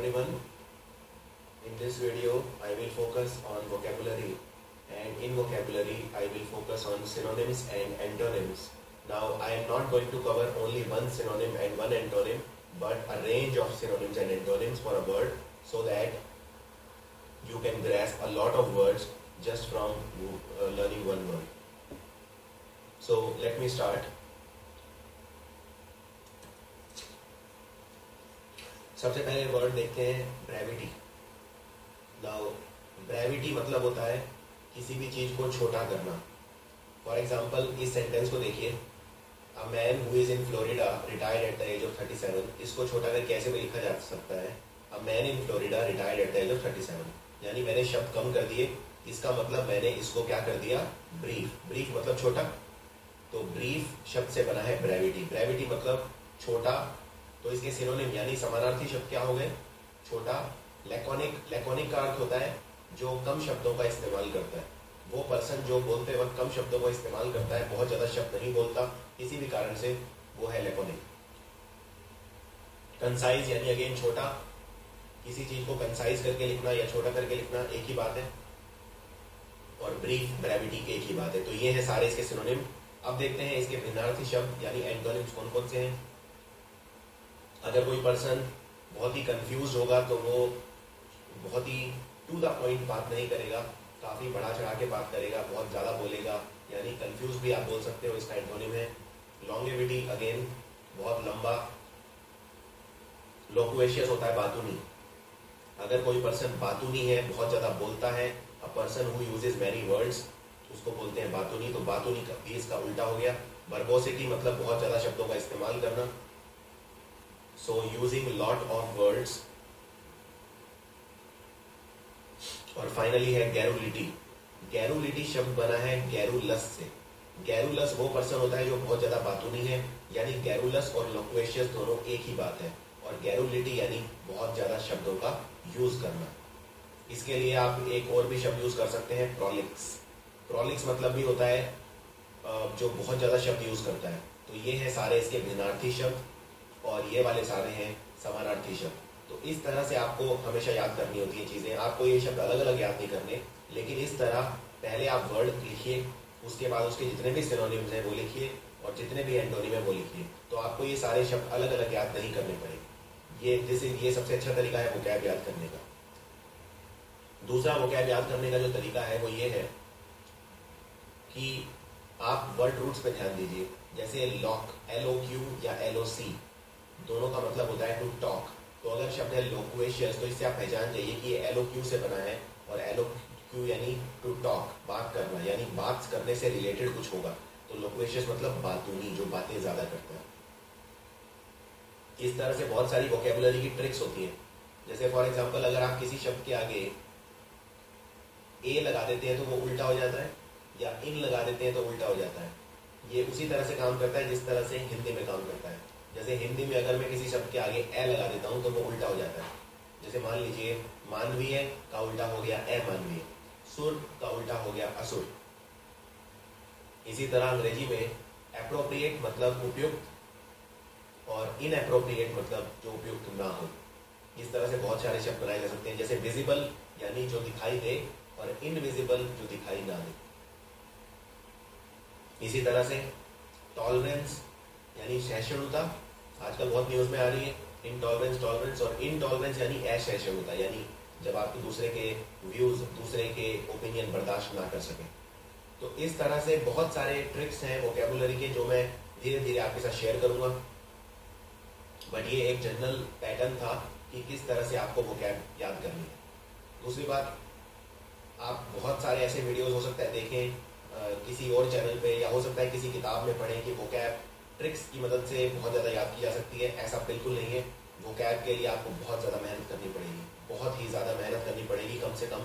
everyone. In this video, I will focus on vocabulary, and in vocabulary, I will focus on synonyms and antonyms. Now, I am not going to cover only one synonym and one antonym, but a range of synonyms and antonyms for a word, so that you can grasp a lot of words just from learning one word. So, let me start. सबसे पहले word देखते हैं brevity. Now brevity मतलब होता है किसी भी चीज को छोटा करना. फॉर एग्जाम्पल इस सेंटेंस को देखिए, a man who is in Florida retired at the age of 37. इसको छोटा करके कैसे भी लिखा जा सकता है, a man in Florida retired at the age of 37. यानी मैंने शब्द कम कर दिए, इसका मतलब मैंने इसको क्या कर दिया, ब्रीफ. ब्रीफ मतलब छोटा, तो ब्रीफ शब्द से बना है ब्रेविटी. ब्रेविटी मतलब छोटा, तो इसके सिनोनिम यानी समानार्थी शब्द क्या हो गए, छोटा. लैकोनिक, लैकोनिक का अर्थ होता है जो कम शब्दों का इस्तेमाल करता है. वो पर्सन जो बोलते वक्त कम शब्दों का इस्तेमाल करता है, बहुत ज्यादा शब्द नहीं बोलता किसी भी कारण से, वो है लैकोनिक. कंसाइज यानी अगेन छोटा, किसी चीज को कंसाइज करके लिखना या छोटा करके लिखना एक ही बात है, और ब्रीफ ब्रेविटी की एक ही बात है. तो ये है सारे इसके सिनोनिम. अब देखते हैं इसके भिन्नार्थी शब्द यानी एंटोनिम्स कौन कौन से हैं. अगर कोई पर्सन बहुत ही कंफ्यूज होगा तो वो बहुत ही टू द पॉइंट बात नहीं करेगा, काफी बढ़ा चढ़ा के बात करेगा, बहुत ज्यादा बोलेगा, यानी कंफ्यूज भी आप बोल सकते हो, इसका एंटोनिम है. लॉन्गेविटी अगेन बहुत लंबा. लोक्वेशियस होता है बातूनी. अगर कोई पर्सन बातूनी है, बहुत ज्यादा बोलता है, a person who uses many words, उसको बोलते हैं बातूनी. तो बातूनी का भी इसका उल्टा हो गया. वर्बोसिटी मतलब बहुत ज्यादा शब्दों का इस्तेमाल करना. So using lot of words. और फाइनली है गैरुलिटी. गैरुलिटी शब्द बना है गैरुलस से. गैरुलस वो पर्सन होता है जो बहुत ज्यादा बातूनी है, यानी गैरुलस और लोक्वेशियस दोनों एक ही बात है. और गैरुलिटी यानी बहुत ज्यादा शब्दों का यूज करना. इसके लिए आप एक और भी शब्द यूज कर सकते हैं, प्रोलिक्स. प्रोलिक्स मतलब भी होता है जो बहुत ज्यादा शब्द यूज करता है. तो ये है सारे इसके भिन्नार्थी शब्द, और ये वाले सारे हैं समानार्थी शब्द. तो इस तरह से आपको हमेशा याद करनी होती है चीजें. आपको ये शब्द अलग अलग याद नहीं करने, लेकिन इस तरह पहले आप वर्ड लिखिए, उसके बाद उसके जितने भी सिनोनिम्स हैं वो लिखिए, और जितने भी एंटोनिम है वो लिखिए. तो आपको ये सारे शब्द अलग अलग याद नहीं करने पड़ेंगे. ये सबसे अच्छा तरीका है वोकैब याद करने का. दूसरा वोकैब याद करने का जो तरीका है वो ये है कि आप वर्ड रूट्स पे ध्यान दीजिए. जैसे लॉक, LOQ या LOC, दोनों का मतलब होता है टू टॉक. तो अगर शब्द है लोक्वेशियस, तो इससे आप पहचान जाइए कि ये LOQ से बना है, और LOQ यानी टू टॉक, बात करना, यानी बात करने से रिलेटेड कुछ होगा. तो लोक्वेशियस मतलब बातूनी, जो बातें ज्यादा करता है. इस तरह से बहुत सारी वोकैबुलरी की ट्रिक्स होती हैं. जैसे फॉर एग्जाम्पल अगर आप किसी शब्द के आगे ए लगा देते हैं तो वो उल्टा हो जाता है, या इन लगा देते हैं तो उल्टा हो जाता है. ये उसी तरह से काम करता है जिस तरह से हिंदी में काम करता है. जैसे हिंदी में अगर मैं किसी शब्द के आगे ए लगा देता हूं तो वो उल्टा हो जाता है. जैसे मान लीजिए मानवीय का उल्टा हो गया अमानवीय, सुर का उल्टा हो गया असुर. इसी तरह अंग्रेजी में एप्रोप्रिएट मतलब उपयुक्त, और इनएप्रोप्रिएट मतलब जो उपयुक्त ना हो. इस तरह से बहुत सारे शब्द बनाए जा सकते हैं. जैसे विजिबल यानी जो दिखाई दे, और इनविजिबल जो दिखाई ना दे. इसी तरह से टॉलरेंस यानी सहिष्णुता, आजकल बहुत न्यूज में आ रही है. इनटॉलरेंस, टॉलरेंस, और इनटॉलरेंस यानी असहिष्णुता, यानी जब आप दूसरे के व्यूज, दूसरे के ओपिनियन बर्दाश्त ना कर सके. तो इस तरह से बहुत सारे ट्रिक्स हैं वोकैबुलरी के, जो मैं धीरे धीरे आपके साथ शेयर करूंगा. बट ये एक जनरल पैटर्न था कि किस तरह से आपको वोकैब याद करनी है. दूसरी बात, आप बहुत सारे ऐसे वीडियोस हो सकता है देखें किसी और चैनल पे, या हो सकता है किसी किताब में पढ़ें कि वोकैब ट्रिक्स की मदद से बहुत ज़्यादा याद की जा सकती है. ऐसा बिल्कुल नहीं है. वोकैब के लिए आपको बहुत ज़्यादा मेहनत करनी पड़ेगी, बहुत ही ज़्यादा मेहनत करनी पड़ेगी. कम से कम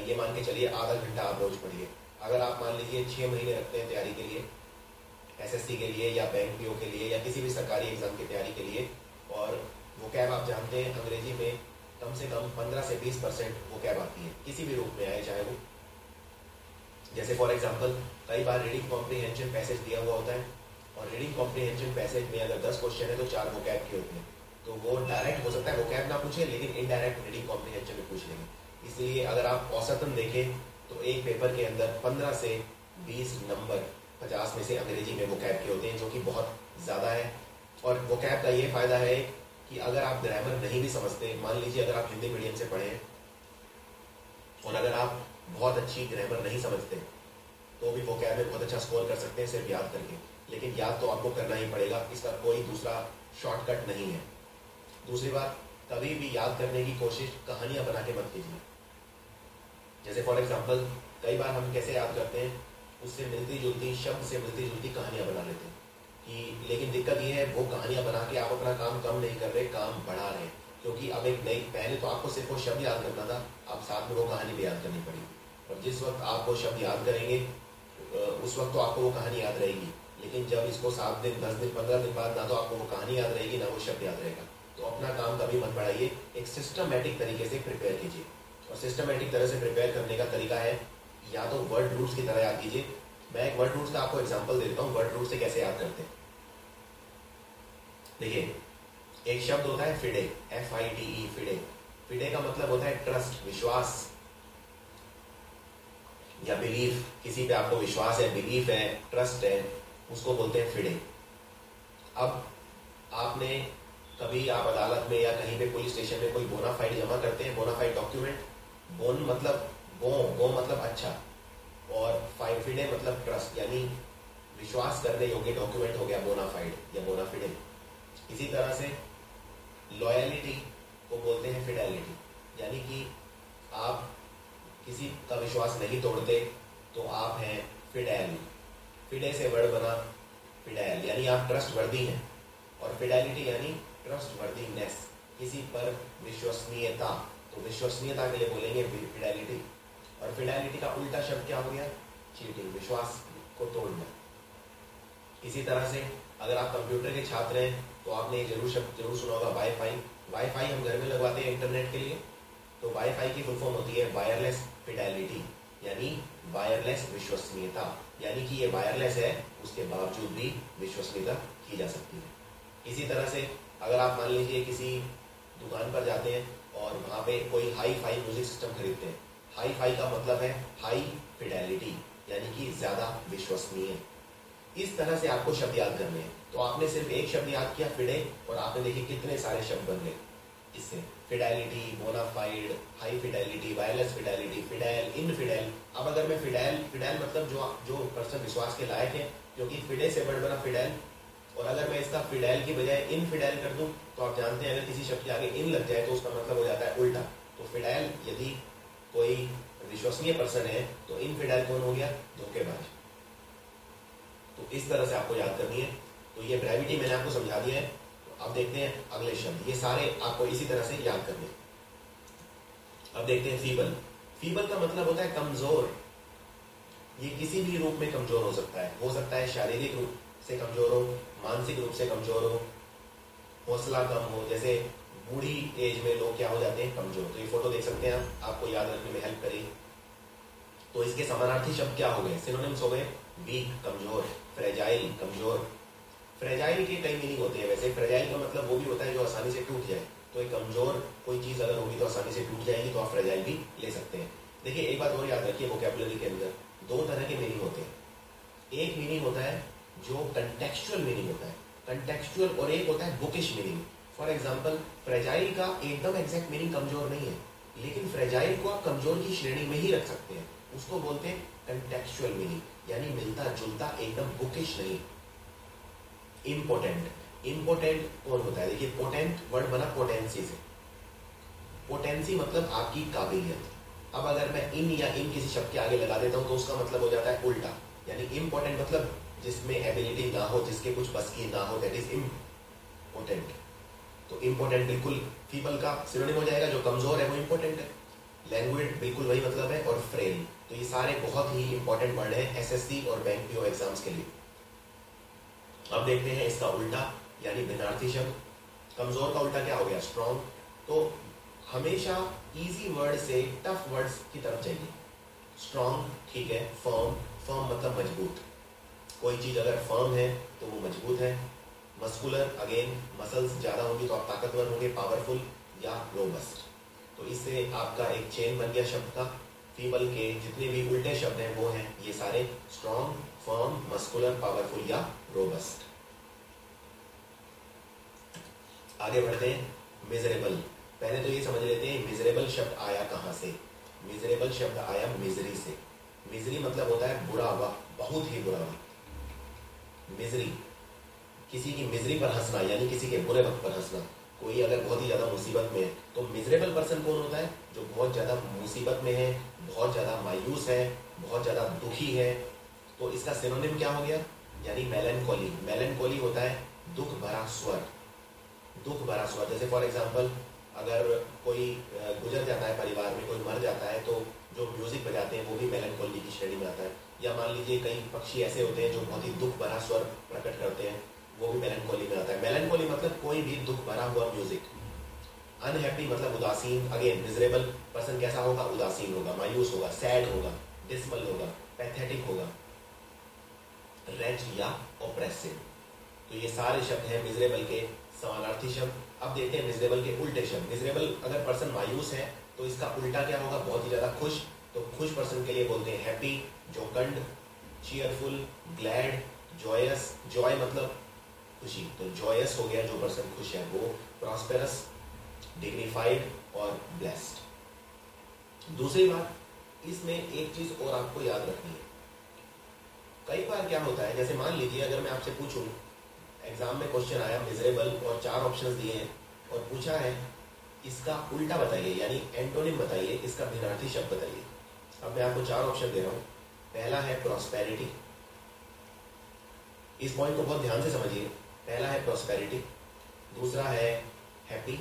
ये मान के चलिए आधा घंटा आप रोज पढ़िए. अगर आप मान लीजिए 6 महीने रखते हैं तैयारी के लिए, SSC के लिए या बैंक PO के लिए या किसी भी सरकारी एग्जाम की तैयारी के लिए, और वोकैब आप जानते हैं अंग्रेजी में कम से कम 15 से 20% वोकैब आती है, किसी भी रूप में आए चाहे वो. जैसे फॉर एग्जाम्पल कई बार रीडिंग कॉम्प्रीहेंशन पैसेज दिया हुआ होता है, और रीडिंग कॉम्प्रीहेंशन पैसेज में अगर 10 क्वेश्चन है तो 4 वोकैब के होते हैं. तो वो डायरेक्ट हो सकता है वोकैब ना पूछे, लेकिन इनडायरेक्ट रीडिंग कॉम्प्रिहेंशन में पूछ लेंगे। इसलिए अगर आप औसतन देखें तो एक पेपर के अंदर 15 से 20 नंबर 50 में से अंग्रेजी में वोकैब के होते हैं, जो कि बहुत ज़्यादा है। और वोकैब का ये फ़ायदा है कि अगर आप ग्रामर नहीं भी समझते, मान लीजिए अगर आप हिंदी मीडियम से पढ़े हैं और अगर आप बहुत अच्छी ग्रामर नहीं समझते तो भी वोकैब में बहुत अच्छा स्कोर कर सकते हैं सिर्फ याद करके। लेकिन याद तो आपको करना ही पड़ेगा, इसका कोई दूसरा शॉर्टकट नहीं है। दूसरी बात, कभी भी याद करने की कोशिश कहानियां बना के मत कीजिए। जैसे फॉर एग्जांपल कई बार हम कैसे याद करते हैं, उससे मिलती जुलती शब्द से मिलती जुलती कहानियां बना लेते हैं कि, लेकिन दिक्कत ये है वो कहानियां बना के आप अपना काम कम नहीं कर रहे, काम बढ़ा रहे हैं। क्योंकि अब एक नई, पहले तो आपको सिर्फ वो शब्द याद करना था, अब साथ में वो कहानी भी याद करनी पड़ेगी। और जिस वक्त आप वो शब्द याद करेंगे उस वक्त तो आपको वो कहानी याद रहेगी, लेकिन जब इसको 7 दिन 10 दिन 15 दिन बाद ना तो आपको वो कहानी याद रहेगी ना वो शब्द याद रहेगा। तो अपना काम कभी मत बढ़ाइए, एक सिस्टमेटिक तरीके से प्रिपेयर कीजिए। और सिस्टमेटिक तरह से प्रिपेयर करने का तरीका है, या तो वर्ड रूट्स की तरह याद कीजिए। मैं एक वर्ड रूट्स का आपको एग्जांपल देता हूँ, वर्ड रूट से कैसे याद करते हैं। देखिए, एक शब्द होता है फिडे, FIDE, फिडे। फिडे का मतलब होता है ट्रस्ट, विश्वास या बिलीफ। किसी पे आपको विश्वास है, बिलीफ है, ट्रस्ट है, उसको बोलते हैं फिडे। अब आपने कभी आप अदालत में या कहीं पे पुलिस स्टेशन में कोई बोनाफाइड जमा करते हैं, बोनाफाइड डॉक्यूमेंट। बोन मतलब बो मतलब अच्छा, और फिडे मतलब ट्रस्ट, यानी विश्वास करने योग्य डॉक्यूमेंट हो गया बोनाफाइड या बोनाफिडे। इसी तरह से लॉयलिटी को बोलते हैं फिडेलिटी, यानी कि आप किसी का विश्वास नहीं तोड़ते तो आप हैं फिडेल। फिडे से वर्ड बना फिडेल, यानी आप ट्रस्ट वर्दी हैं। और फिडेलिटी यानी ट्रस्ट वर्दीनेस, किसी पर विश्वसनीयता। तो विश्वसनीयता के लिए बोलेंगे फिडेलिटी। और फिडेलिटी का उल्टा शब्द क्या हो गया? चीटिंग, विश्वास को तोड़ना। इसी तरह से अगर आप कंप्यूटर के छात्र हैं तो आपने जरूर शब्द जरूर सुना होगा वाईफाई। वाईफाई हम घर में लगवाते हैं इंटरनेट के लिए, तो वाईफाई की फुल फॉर्म होती है वायरलेस फिडेलिटी, यानी वायरलेस विश्वसनीयता। यानी कि ये वायरलेस है, उसके बावजूद भी विश्वसनीयता की जा सकती है। इसी तरह से अगर आप मान लीजिए किसी दुकान पर जाते हैं और वहाँ पे कोई हाई फाई म्यूजिक सिस्टम खरीदते हैं। हाई फाई का मतलब है हाई फिडेलिटी, यानी कि ज्यादा विश्वसनीय। इस तरह से आपको शब्द याद करने हैं। तो आपने सिर्फ एक शब्द याद किया फिडे, और आपने देखिए कितने सारे शब्द बन गए इससे। Fidelity, bona fide, high fidelity, wireless fidelity, fidel, infidel. अब अगर मैं फिडेल मतलब जो पर्सन विश्वास के लायक है, क्योंकि फिडे से वर्ड बना फिडेल। और अगर मैं इसका फिडेल की बजाय इनफिडेल कर दूं तो आप जानते हैं अगर किसी शब्द के आगे इन लग जाए तो उसका मतलब हो जाता है उल्टा। तो फिडेल यदि कोई विश्वसनीय पर्सन है तो इनफिडेल कौन हो गया? धोखेबाज। तो इस तरह से आपको याद करनी है। तो ये ब्रेविटी मैंने आपको समझा दिया है। तो अब देखते हैं अगले शब्द, ये सारे आपको इसी तरह से याद करने। अब देखते हैं फीबल। फीबल का मतलब होता है कमजोर। ये किसी भी रूप में कमजोर हो सकता है शारीरिक रूप से कमजोर हो, मानसिक रूप से कमजोर हो, हौसला कम हो। जैसे बूढ़ी एज में लोग क्या हो जाते हैं? कमजोर। तो ये फोटो देख सकते हैं आप, आपको याद रखने में हेल्प करेगी। तो इसके समानार्थी शब्द क्या हो गए? सिनोनिम्स हो गए वीक, कमजोर, फ्रेजाइल, कमजोर। फ्रेजाइल के कई मीनिंग होते हैं। वैसे फ्रेजाइल का मतलब वो भी होता है जो आसानी से टूट जाए। तो एक कमजोर कोई चीज अगर होगी तो आसानी से टूट जाएगी, तो आप फ्रेजाइल भी ले सकते हैं। देखिए एक बात और याद रखिए, वोकैबुलरी के अंदर दो तरह के मीनिंग होते हैं। एक मीनिंग होता है जो कंटेक्चुअल मीनिंग होता है, कंटेक्चुअल, और एक होता है bookish meaning. For example fragile का एकदम एग्जैक्ट मीनिंग कमजोर नहीं है, लेकिन फ्रेजाइल को आप कमजोर की श्रेणी में ही रख सकते हैं। उसको बोलते हैं कंटेक्चुअल मीनिंग, यानी मिलता जुलता, एकदम बुकिश नहीं। इम्पोर्टेंट, इम्पोर्टेंट कौन होता है? देखिए पोटेंट वर्ड बना पोटेंसी से। पोटेंसी मतलब आपकी काबिलियत। अब अगर मैं इन या इन किसी शब्द के आगे लगा देता हूं तो उसका मतलब हो जाता है उल्टा। यानी इम्पोर्टेंट मतलब जिसमें एबिलिटी ना हो, जिसके कुछ बस की ना हो, दैट इज इम्पोर्टेंट। तो इम्पोर्टेंट बिल्कुल फीबल का सिनोनिम हो जाएगा, जो कमजोर है वो इम्पोर्टेंट है। लैंग्वेज बिल्कुल वही मतलब है, और फ्रेल। तो ये सारे बहुत ही इंपॉर्टेंट वर्ड है एसएससी और बैंक पीओ एग्जाम्स के लिए। अब देखते हैं इसका उल्टा, यानी भिन्नार्थी शब्द। कमजोर का उल्टा क्या हो गया? स्ट्रॉन्ग। तो हमेशा इजी वर्ड से टफ वर्ड्स की तरफ जाइए। स्ट्रॉन्ग ठीक है, फर्म, फर्म मतलब मजबूत। कोई चीज अगर फर्म है तो वो मजबूत है। मस्कुलर, अगेन मसल्स ज़्यादा होंगी तो आप ताकतवर होंगे, पावरफुल या रोबस्ट। तो इससे आपका एक चेन बन गया शब्द का। फीबल के जितने भी उल्टे शब्द हैं वो हैं ये सारे स्ट्रॉन्ग, फर्म, मस्कुलर, पावरफुल या रोबस्ट। आगे बढ़ते हैं, मिजरेबल। पहले तो ये समझ लेते हैं मिजरेबल शब्द आया कहाँ से। मिजरेबल शब्द आया मिजरी से। मिजरी मतलब होता है बुरा हुआ, बहुत ही बुरा हुआ। मिजरी, किसी की मिजरी पर हंसना, यानी किसी के बुरे वक्त पर हंसना। कोई अगर बहुत ही ज़्यादा मुसीबत में है तो मिजरेबल पर्सन कौन होता है? जो बहुत ज़्यादा मुसीबत में है, बहुत ज़्यादा मायूस है, बहुत ज़्यादा दुखी है। तो इसका सिनोनिम क्या हो गया? यानी मेलनकोली। मेलनकोली होता है दुख भरा स्वर, दुख भरा स्वर। जैसे फॉर एग्जाम्पल अगर कोई गुजर जाता है परिवार में, कोई मर जाता है, तो जो म्यूजिक बजाते हैं वो भी मेलनकोली की श्रेणी में आता है। या मान लीजिए कई पक्षी ऐसे होते हैं जो बहुत ही दुख भरा स्वर प्रकट करते हैं, वो भी मेलनकोली में आता है। मेलनकोली मतलब कोई भी दुख भरा हुआ म्यूजिक। अनहैप्पी मतलब उदासीन। अगेन मिजरेबल पर्सन कैसा होगा? उदासीन होगा, मायूस होगा, सैड होगा, डिसमल होगा, पैथेटिक होगा, रेंच या ऑप्रेसिव। तो ये सारे शब्द हैं मिजरेबल के समानार्थी शब्द। अब देखते हैं मिजरेबल के उल्टे शब्द। मिजरेबल अगर पर्सन मायूस है तो इसका उल्टा क्या होगा? बहुत ही ज्यादा खुश। तो खुश पर्सन के लिए बोलते हैं happy, jocund, cheerful, glad, joyous. Joy मतलब खुशी, तो जॉयस हो गया जो पर्सन खुश है वो। प्रॉस्पेरस, डिग्निफाइड और ब्लेस्ड। दूसरी बात, इसमें एक चीज और आपको याद रखनी है। कई बार क्या होता है, जैसे मान लीजिए अगर मैं आपसे पूछूं, एग्जाम में क्वेश्चन आया मिजरेबल और 4 ऑप्शंस दिए हैं और पूछा है इसका उल्टा बताइए, यानी एंटोनिम बताइए, इसका भिन्नार्थी शब्द बताइए। अब मैं आपको 4 ऑप्शन दे रहा हूं। पहला है प्रॉस्पेरिटी। इस पॉइंट को बहुत ध्यान से समझिए। पहला है प्रॉस्पेरिटी, दूसरा है हैप्पी,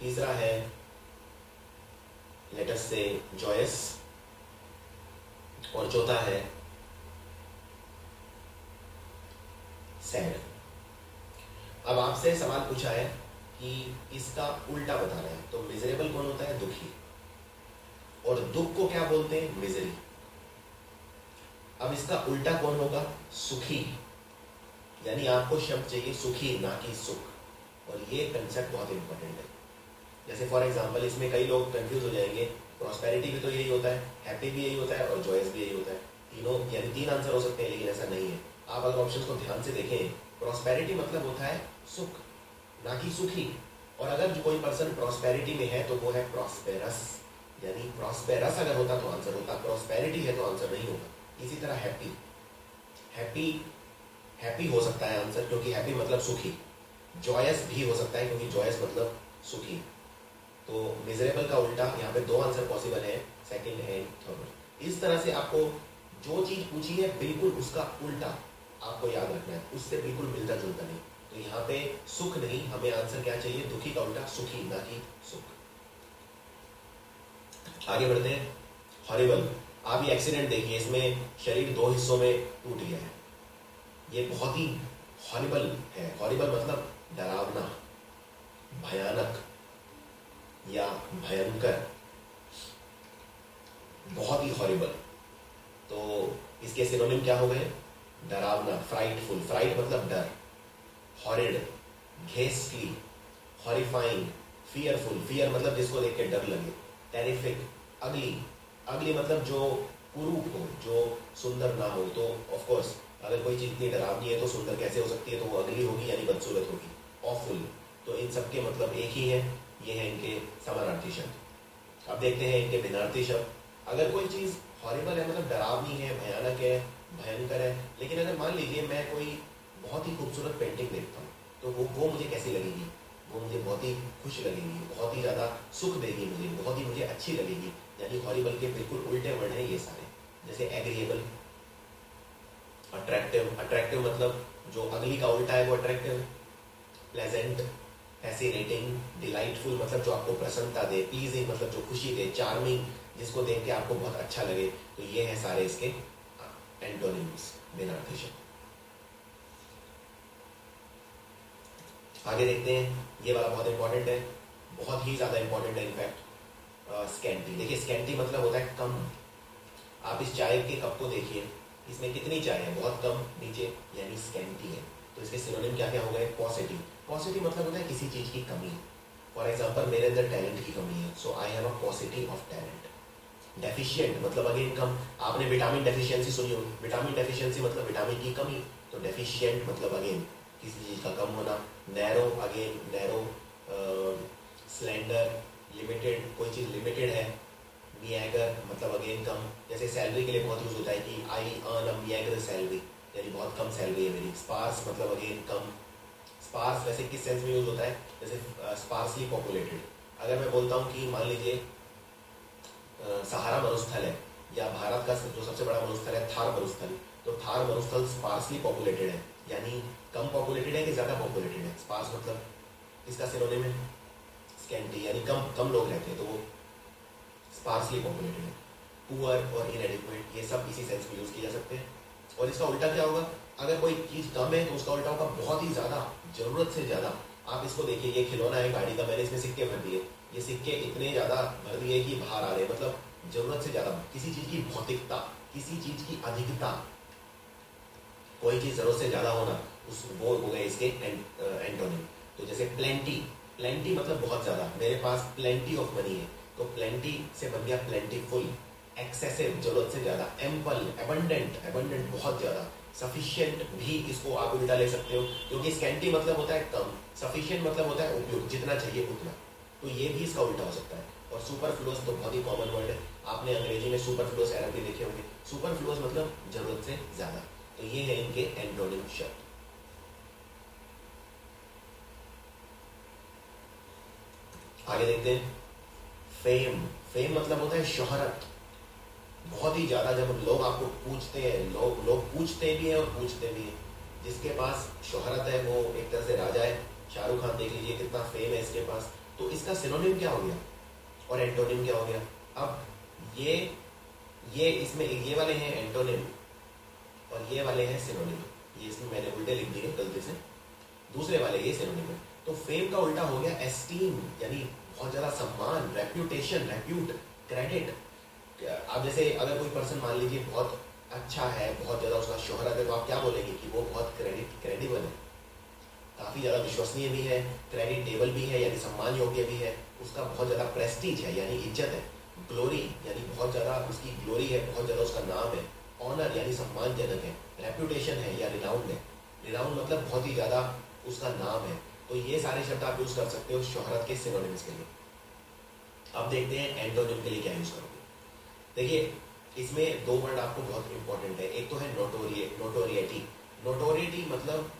तीसरा है लेट अस से जॉयस, और चौथा है सैड। अब आपसे सवाल पूछा है कि इसका उल्टा बताना है, तो मिजरेबल कौन होता है? दुखी। और दुख को क्या बोलते हैं? मिजरी। अब इसका उल्टा कौन होगा? सुखी। यानी आपको शब्द चाहिए सुखी, ना कि सुख। और ये कंसेप्ट बहुत इंपॉर्टेंट है। जैसे फॉर एग्जांपल इसमें कई लोग कंफ्यूज हो जाएंगे, प्रॉस्पेरिटी भी तो यही होता है, हैप्पी भी यही होता है और जॉयस भी यही होता है। तीनों यानी 3 आंसर हो सकते हैं, लेकिन ऐसा नहीं है। आप अगर ऑप्शन को ध्यान से देखें, प्रॉस्पेरिटी मतलब होता है सुख, ना कि सुखी। और अगर जो कोई पर्सन प्रॉस्पेरिटी में है तो वो है प्रॉस्पेरस। यानी प्रॉस्पेरस अगर होता तो आंसर होता, प्रॉस्पेरिटी है तो आंसर नहीं होगा। इसी तरह हैप्पी, हैप्पी हैप्पी हो सकता है आंसर, क्योंकि हैप्पी मतलब सुखी। जॉयस भी हो सकता है क्योंकि जॉयस मतलब सुखी। तो मिजरेबल का उल्टा, यहाँ पे 2 आंसर पॉसिबल है, सेकंड एंड थर्ड। इस तरह से आपको जो चीज पूछी है बिल्कुल उसका उल्टा आपको याद रखना है, उससे बिल्कुल मिलता जुलता नहीं। तो यहाँ पे सुख नहीं, हमें आंसर क्या चाहिए? दुखी का उल्टा सुखी, ना कि सुख। आगे बढ़ते हैं। हॉरिबल। आप ये एक्सीडेंट देखिए, इसमें शरीर 2 हिस्सों में टूट गया है। ये बहुत ही हॉरिबल है। हॉरिबल मतलब डरावना, भयानक या भयंकर, बहुत ही हॉरिबल। तो इसके सिनोनिम क्या हो गए? डरावना, फ्राइटफुल। फ्राइट मतलब डर, हॉरिड, घेस्टली, हॉरिफाइंग, फियरफुल। फियर मतलब जिसको देख के डर लगे, टेरिफिक, अगली। अगली मतलब जो कुरूप हो, जो सुंदर ना हो। तो ऑफ कोर्स अगर कोई चीज इतनी डरावनी है तो सुंदर कैसे हो सकती है? तो वो अगली होगी, यानी बदसूरत होगी। ऑफुल। तो इन सबके मतलब एक ही है। ये है इनके समानार्थी शब्द। अब देखते हैं इनके भिन्नार्थी शब्द। अगर कोई चीज हॉरिबल है मतलब डरावनी है, भयानक है, भयंकर है, लेकिन अगर मान लीजिए मैं कोई बहुत ही खूबसूरत पेंटिंग देखता हूँ तो वो मुझे कैसी लगेगी? वो मुझे बहुत ही खुश लगेगी, बहुत ही ज़्यादा सुख देगी मुझे, बहुत ही मुझे अच्छी लगेगी। यानी हॉरिबल के बिल्कुल उल्टे वर्ड हैं ये सारे। जैसे एग्रीएबल, अट्रैक्टिव। अट्रैक्टिव मतलब जो अगली का उल्टा है वो अट्रैक्टिव। प्लेजेंट, फैसिनेटिंग, डिलाइटफुल मतलब जो आपको प्रसन्नता दे, प्लीजिंग मतलब जो खुशी दे, चार्मिंग जिसको देख के आपको बहुत अच्छा लगे। तो ये है सारे इसके एंटोनिम्स, भिन्नार्थी शब्द। आगे देखते हैं, ये वाला बहुत इंपॉर्टेंट है, बहुत ही ज्यादा इंपॉर्टेंट है इनफैक्ट। स्कैंटी। देखिए स्कैंटी मतलब होता है कम। आप इस चाय के कप को देखिए, इसमें कितनी चाय है, बहुत कम, नीचे, यानी स्कैंटी है। तो इसके सिनोनिम क्या क्या हो गए, पॉसिटिव। पॉसिटिव मतलब होता है किसी चीज़ की कमी। फॉर एग्जाम्पल मेरे अंदर टैलेंट की कमी है, so I have a positive of talent. Deficient मतलब अगेन कम। आपने विटामिन डेफिशिएंसी सुनी होगी, विटामिन डेफिशिएंसी मतलब विटामिन की कमी। तो डेफिशिएंट मतलब अगेन किसी चीज़ का कम होना। Narrow, again narrow, slender, limited, कोई चीज़ लिमिटेड है। मियागर मतलब अगेन कम। जैसे सैलरी के लिए बहुत यूज होता है कि आई अर्न अ मियागर सैलरी, यानी बहुत कम सैलरी है मेरी। स्पार्स मतलब अगेन कम। स्पार्स वैसे किस सेंस में यूज होता है, जैसे स्पार्सली पॉपुलेटेड। अगर मैं बोलता हूँ कि मान लीजिए सहारा मरुस्थल है, या भारत का जो सबसे बड़ा मरुस्थल है थार मरुस्थल, तो थार मरुस्थल स्पार्सली पॉपुलेटेड है, यानी कम पॉपुलेटेड है कि ज़्यादा पॉपुलेटेड है। स्पार्स मतलब इसका सिनोनिम है स्कैंटी, यानी कम कम लोग रहते हैं, तो वो स्पार्सली पॉपुलेटेड है। पुअर और इनएडिक्वेट, ये सब इसी सेंस में यूज़ किए जा सकते हैं। और इसका उल्टा क्या होगा, अगर कोई चीज़ कम है तो उसका उल्टा होगा बहुत ही ज़्यादा, ज़रूरत से ज़्यादा। आप इसको देखिए, ये खिलौना है गाड़ी का, मैंने इसमें सिक्के भर दिए, ये सिक्के इतने ज़्यादा भर दिए कि बाहर आ रहे, मतलब ज़रूरत से ज़्यादा। किसी चीज़ की भौतिकता, किसी चीज़ की अधिकता, कोई चीज़ ज़रूरत से ज़्यादा होना, उस वो हो गए इसके एंटोनिम। तो जैसे प्लेंटी, प्लेंटी मतलब बहुत ज़्यादा, मेरे पास प्लेंटी ऑफ मनी है, तो प्लेंटी से बन गया प्लेंटीफुल। एक्सेसिव, जरूरत से ज़्यादा। एम्पल, एबंडेंट, एबंडेंट बहुत ज़्यादा। सफिशिएंट भी इसको आप उल्टा ले सकते हो, क्योंकि स्कैंटी मतलब होता है कम, सफिशिएंट मतलब होता है उपयुक्त, जितना चाहिए उतना, तो ये भी इसका उल्टा हो सकता है। और सुपरफ्लुअस तो बहुत ही कॉमन वर्ड है, आपने अंग्रेजी में सुपरफ्लुअस एरर भी देखे होंगे। सुपरफ्लुअस मतलब जरूरत से ज़्यादा। तो ये है इनके एंटोनिम शब्द। आगे देखते हैं फेम। फेम मतलब होता है शोहरत, बहुत ही ज़्यादा। जब लोग आपको पूछते हैं, लोग पूछते भी हैं और पूछते भी हैं। जिसके पास शोहरत है वो एक तरह से राजा है। शाहरुख खान देख लीजिए कितना फेम है इसके पास। तो इसका सिनोनिम क्या हो गया और एंटोनिम क्या हो गया। अब ये इसमें ये वाले हैं एंटोनिम और ये वाले हैं सिनोनिम। ये इसमें मैंने उल्टे लिख दिए गलती से, दूसरे वाले ये सिनोनिम है। तो फेम का उल्टा हो गया एस्टीम, यानी बहुत ज़्यादा सम्मान, रेप्यूटेशन, रेप्यूट, क्रेडिट। अब जैसे अगर कोई पर्सन मान लीजिए बहुत अच्छा है, बहुत ज़्यादा उसका शोहरत है, तो आप क्या बोलेंगे कि वो बहुत क्रेडिबल है, काफ़ी ज़्यादा विश्वसनीय भी है, क्रेडिटेबल भी है, यानी सम्मान योग्य भी है, उसका बहुत ज़्यादा प्रेस्टीज है, यानी इज्जत है। ग्लोरी, यानी बहुत ज़्यादा उसकी ग्लोरी है, बहुत ज़्यादा उसका नाम है। ऑनर, यानी सम्मानजनक है। रेप्यूटेशन है या रिनाउंड है, रिनाउंड मतलब बहुत ही ज़्यादा उसका नाम है। तो ये सारे शब्द आप यूज़ कर सकते हो शोहरत के सिनोनिम्स के लिए। अब देखते हैं एंटोनिम के लिए क्या यूज़ करोगे। देखिए इसमें दो वर्ड आपको बहुत इंपॉर्टेंट है। एक तो है नोटोरिएटी। नोटोरिएटी मतलब,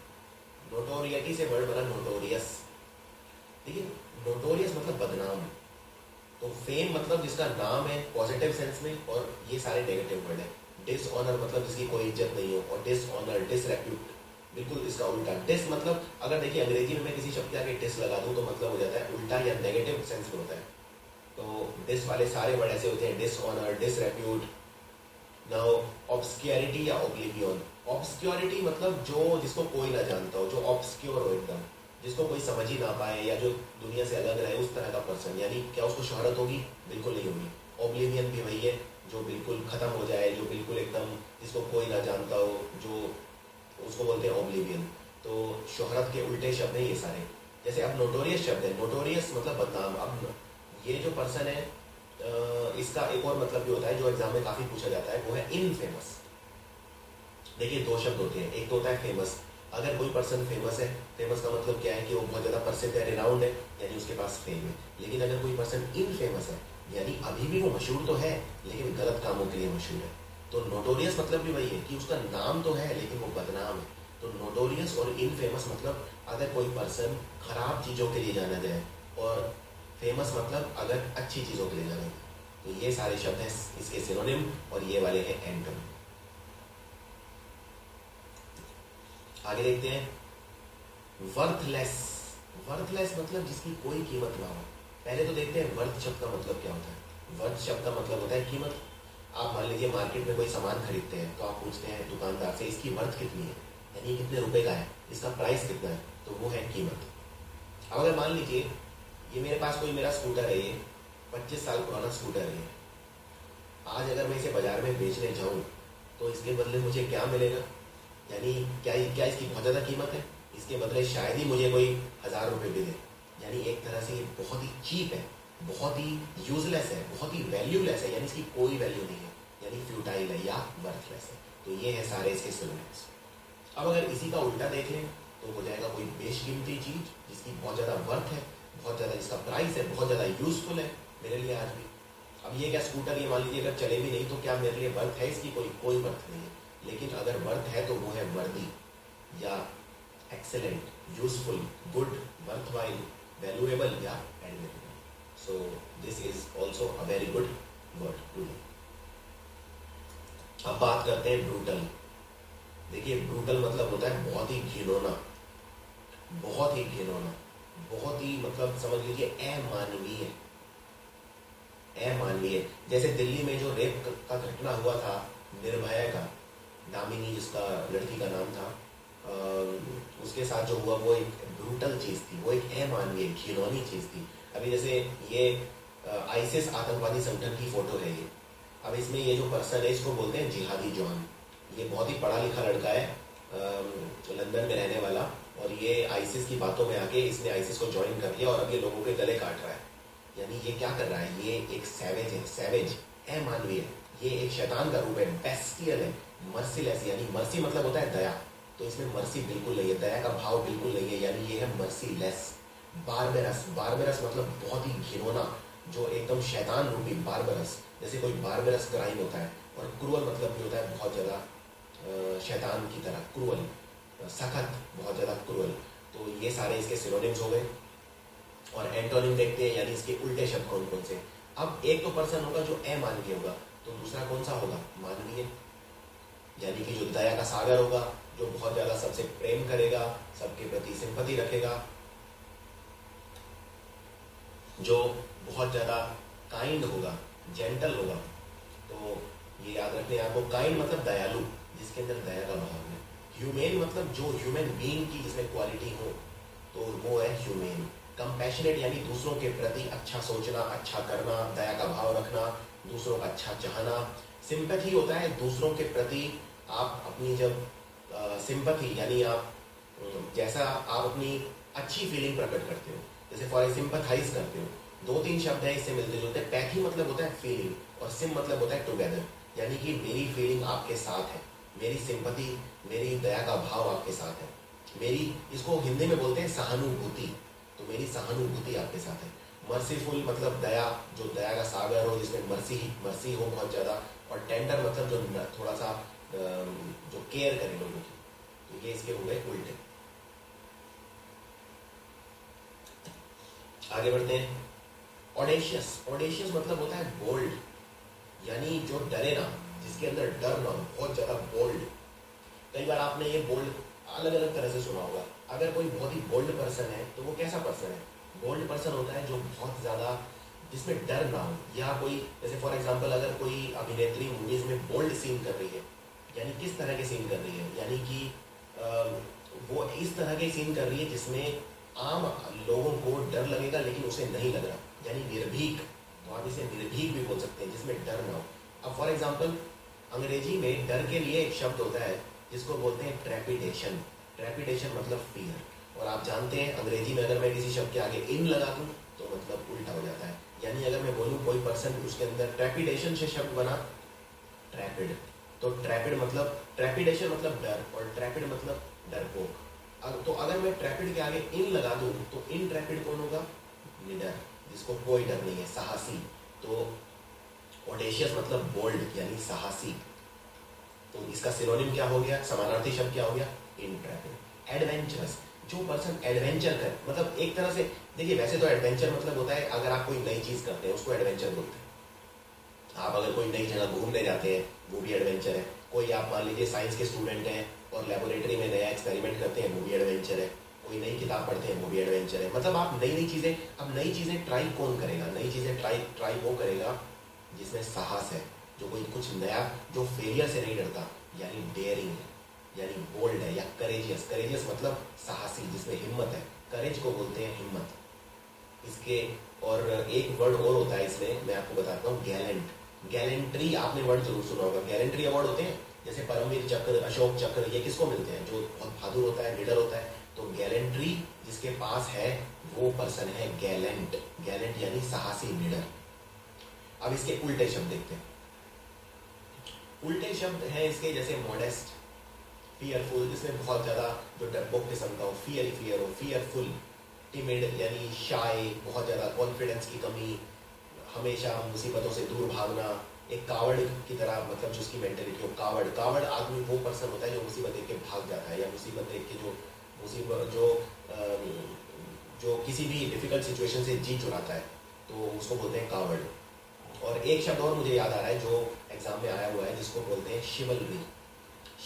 नोटोरिएटी से वर्ड बना नोटोरियस। देखिए नोटोरियस मतलब बदनाम, तो फेम मतलब जिसका नाम है पॉजिटिव सेंस में, और ये सारे नेगेटिव वर्ड है। डिसऑनर मतलब जिसकी कोई इज्जत नहीं हो, और डिसऑनर, डिसरेप्यूट बिल्कुल इसका उल्टा। डिस मतलब अगर देखिए अंग्रेजी में मैं किसी शब्द के आगे डिस लगा दूं तो मतलब हो जाता है उल्टा या नेगेटिव सेंस में होता है। तो डिस वाले सारे वर्ड ऐसे होते हैं, डिसऑनर, डिसरेप्यूट। नाउ ऑब्सक्योरिटी या ओब्लिवियन। ऑब्सक्योरिटी मतलब जो जिसको कोई ना जानता हो, जो ऑब्सक्योर हो एकदम, जिसको कोई समझ ही ना पाए, या जो दुनिया से अलग रहे, उस तरह का पर्सन। यानी क्या उसको शोहरत होगी, बिल्कुल नहीं होगी। ओब्लिवियन भी वही है, जो बिल्कुल खत्म हो जाए, जो बिल्कुल एकदम जिसको कोई ना जानता हो, जो उसको बोलते हैं ओब्लिवियन। तो शोहरत के उल्टे शब्द हैं ये सारे। जैसे अब नोटोरियस शब्द है, नोटोरियस मतलब बदनाम। अब ये जो पर्सन है इसका एक और मतलब भी होता है जो एग्जाम में काफ़ी पूछा जाता है, वो है इनफेमस। देखिए दो शब्द होते हैं, एक तो होता है फेमस। अगर कोई पर्सन फेमस है, फेमस का मतलब क्या है कि वो बहुत ज़्यादा प्रसिद्ध है, रिनाउंड है, यानी उसके पास फेम है। लेकिन अगर कोई पर्सन इनफेमस है, यानी अभी भी वो मशहूर तो है लेकिन गलत कामों के लिए मशहूर है। तो नोटोरियस मतलब भी वही है कि उसका नाम तो है लेकिन वो बदनाम है। तो नोटोरियस और इनफेमस मतलब अगर कोई पर्सन खराब चीज़ों के लिए जाना जाए, और फेमस मतलब अगर अच्छी चीज़ों के लिए जाना जाए। तो ये सारे शब्द हैं इसके सिनोनिम, और ये वाले हैं एंटोनिम। आगे देखते हैं वर्थलेस। वर्थलेस मतलब जिसकी कोई कीमत ना हो। पहले तो देखते हैं वर्थ शब्द का मतलब क्या होता है। वर्थ शब्द का मतलब होता है कीमत। आप मान लीजिए मार्केट में कोई सामान खरीदते हैं, तो आप पूछते हैं दुकानदार से इसकी वर्थ कितनी है, यानी कितने रुपए का है, इसका प्राइस कितना है, तो वो है कीमत। अब अगर मान लीजिए ये मेरे पास कोई मेरा स्कूटर है, ये 25 साल पुराना स्कूटर है, आज अगर मैं इसे बाजार में बेचने जाऊँ तो इसके बदले मुझे क्या मिलेगा, यानी क्या क्या इसकी बहुत ज़्यादा कीमत है, इसके बदले शायद ही मुझे कोई 1000 रुपये भी दे। यानी एक तरह से ये बहुत ही चीप है, बहुत ही यूजलेस है, बहुत ही वैल्यूलेस है, यानी इसकी कोई वैल्यू नहीं है, यानी फ्यूटाइल है या वर्थलेस है। तो ये है सारे इसके सिनोनिम्स। अब अगर इसी का उल्टा देख लें तो हो जाएगा कोई बेशकीमती चीज़ जिसकी बहुत ज़्यादा वर्थ है, बहुत ज़्यादा जिसका प्राइस है, बहुत ज़्यादा यूजफुल है मेरे लिए आज भी। अब ये क्या स्कूटर, ये मान लीजिए अगर चले भी नहीं तो क्या मेरे लिए वर्थ है इसकी, कोई वर्थ नहीं है। लेकिन अगर वर्थ है तो वो है वर्दी या excellent, useful, good, worthwhile, valuable या admirable. So this is also a very good word to know. अब बात करते हैं ब्रूटल। देखिए ब्रूटल मतलब होता है बहुत ही घिनौना, बहुत ही घिनौना, बहुत ही मतलब समझ लीजिए अमानवीय, अमानवीय। जैसे दिल्ली में जो रेप का घटना हुआ था निर्भया का, दामिनी जिसका लड़की का नाम था, उसके साथ जो हुआ वो एक ब्रूटल चीज़ थी, वो एक अमानवीय घिनौनी चीज़ थी। अभी जैसे ये आईसिस आतंकवादी संगठन की फोटो है ये। अब इसमें ये जो पर्सन है इसको बोलते हैं जिहादी जॉन। ये बहुत ही पढ़ा लिखा लड़का है, लंदन में रहने वाला, और ये आईसिस की बातों में आके इसने आईसिस को ज्वाइन कर लिया और अब ये लोगों के गले काट रहा है। यानी ये क्या कर रहा है, ये एक सैवेज है, सैवेज, अमानवीय, ये एक शैतान का रूप है, बेस्टियल है, मर्सीलेस, यानी मर्सी मतलब होता है दया, तो इसमें मर्सी बिल्कुल नहीं है, दया का भाव बिल्कुल नहीं है, यानी ये है मर्सीलेस। बारबेरस, बारबेरस मतलब बहुत ही घिनौना, जो एकदम शैतान रूपी, बारबेरस, जैसे कोई बारबेरस क्राइम होता है। और क्रूअल मतलब भी होता है बहुत ज़्यादा शैतान की तरह, क्रूअल, सख्त, बहुत ज़्यादा क्रूअल। तो ये सारे इसके सिनोनिम्स हो गए। और एंटोनिम देखते हैं, यानी इसके उल्टे शब्द कौन कौन से। अब एक तो पर्सन होगा जो अमानवीय होगा, तो दूसरा कौन सा होगा, मानवीय, यानी कि जो दया का सागर होगा, जो बहुत ज्यादा सबसे प्रेम करेगा, सबके प्रति सिंपैथी रखेगा, जो बहुत ज्यादा काइंड होगा, जेंटल होगा। तो ये याद रखने आपको, काइंड मतलब दयालु, जिसके अंदर दया का भाव है। ह्यूमेन मतलब जो ह्यूमन बीइंग की जिसमें क्वालिटी हो, तो वो है ह्यूमेन। कंपैशनेट यानी दूसरों के प्रति अच्छा सोचना, अच्छा करना, दया का भाव रखना, दूसरों का अच्छा चाहना। सिंपैथी होता है दूसरों के प्रति आप अपनी जब सिंपैथी यानी आप जैसा आप अपनी अच्छी फीलिंग प्रकट करते हो, जैसे फॉर सिंपैथाइज करते हो, 2-3 शब्द है इससे मिलते जुलते हैं। पैथी मतलब होता है फीलिंग, और सिम मतलब होता है टुगेदर, यानी कि मेरी फीलिंग आपके साथ है, मेरी सिंपैथी, मेरी दया का भाव आपके साथ है, मेरी, इसको हिंदी में बोलते हैं सहानुभूति, तो मेरी सहानुभूति आपके साथ है। मर्सीफुल मतलब दया, जो दया का सागर हो, जिसमें मर्सी हो बहुत ज़्यादा। और टेंडर मतलब जो थोड़ा सा जो केयर करे लोगों की। तो ये इसके हो गए उल्टे। आगे बढ़ते हैं। ऑडेशियस, ऑडेशियस मतलब होता है बोल्ड, यानी जो डरे ना, जिसके अंदर डर ना हो, बहुत ज़्यादा बोल्ड। कई बार आपने ये बोल्ड अलग अलग तरह से सुना होगा। अगर कोई बहुत ही बोल्ड पर्सन है तो वो कैसा पर्सन है, बोल्ड पर्सन होता है जो बहुत ज़्यादा, जिसमें डर ना हो, या कोई जैसे फॉर एग्जांपल अगर कोई अभिनेत्री मूवीज में बोल्ड सीन कर रही है, यानी किस तरह के सीन कर रही है, यानी कि वो इस तरह के सीन कर रही है जिसमें आम लोगों को डर लगेगा लेकिन उसे नहीं लग रहा, यानी निर्भीक, तो आप इसे निर्भीक भी बोल सकते हैं, जिसमें डर ना हो। अब फॉर एग्जाम्पल अंग्रेजी में डर के लिए एक शब्द होता है जिसको बोलते हैं ट्रेपिडेशन। ट्रेपिडेशन मतलब फियर। और आप जानते हैं अंग्रेजी में अगर मैं किसी शब्द के आगे इन लगा दूं तो मतलब उल्टा हो जाता है। यानी अगर मैं बोलूं कोई पर्सन, उसके अंदर ट्रेपिडेशन से शब्द बना ट्रैपिड, तो ट्रैपिड मतलब, ट्रेपिडेशन मतलब डर, और ट्रैपिड मतलब डरपोक। तो अगर मैं ट्रैपिड के आगे इन लगा दूं तो इन ट्रैपिड कौन होगा, निडर, जिसको कोई डर नहीं है, साहसी। तो ऑडेशियस मतलब बोल्ड यानी साहसी। तो इसका सिनोनिम क्या हो गया, समानार्थी शब्द क्या हो गया, इंट्रेपिड। एडवेंचरस, जो पर्सन एडवेंचर कर, मतलब एक तरह से देखिए, वैसे तो एडवेंचर मतलब होता है अगर आप कोई नई चीज करते हैं उसको एडवेंचर बोलते हैं। आप अगर कोई नई जगह घूमने जाते हैं वो भी एडवेंचर है। कोई आप मान लीजिए साइंस के स्टूडेंट हैं और लेबोरेटरी में नया एक्सपेरिमेंट करते हैं, वो भी एडवेंचर है। कोई नई किताब पढ़ते हैं, वो भी एडवेंचर है। मतलब आप नई नई चीजें, अब नई चीजें ट्राई कौन करेगा, नई चीजें ट्राई वो करेगा जिसमें साहस है, जो कोई कुछ नया, जो फेलियर से नहीं डरता, यानी डेयरिंग है, यानी बोल्ड है, या करेजियस। करेजियस मतलब साहसी, जिसमें हिम्मत है, करेज को बोलते हैं हिम्मत। इसके और एक वर्ड और होता है इसमें, मैं आपको बताता हूँ, गैलेंट। गैलेंट्री आपने वर्ड जरूर सुना होगा, गैलेंट्री अवार्ड होते हैं, जैसे परमवीर चक्र, अशोक चक्र, ये किसको मिलते हैं? जो बहुत बहादुर होता है, लीडर होता है। तो गैलेंट्री जिसके पास है वो पर्सन है गैलेंट। गैलेंट यानी साहसी, लीडर। अब इसके उल्टे शब्द देखते हैं। उल्टे शब्द हैं इसके जैसे मॉडेस्ट, फियरफुल, जिसमें बहुत ज्यादा जो डरपोक किस्म का हो, फियर हो, फियरफुल, टिमिड यानी शाय, बहुत ज्यादा कॉन्फिडेंस की कमी, हमेशा मुसीबतों से दूर भागना, एक कावड़ की तरह, मतलब जो उसकी मेंटेलिटी हो, कावड़। कावड़ आदमी वो पर्सन होता है जो मुसीबत देख के भाग जाता है, या मुसीबत देख के जो किसी भी डिफिकल्ट सिचुएशन से जी चुराता है, तो उसको बोलते हैं कावड़। और एक शब्द और मुझे याद आ रहा है जो एग्जाम में आया हुआ है, जिसको बोलते हैं शिवलरी।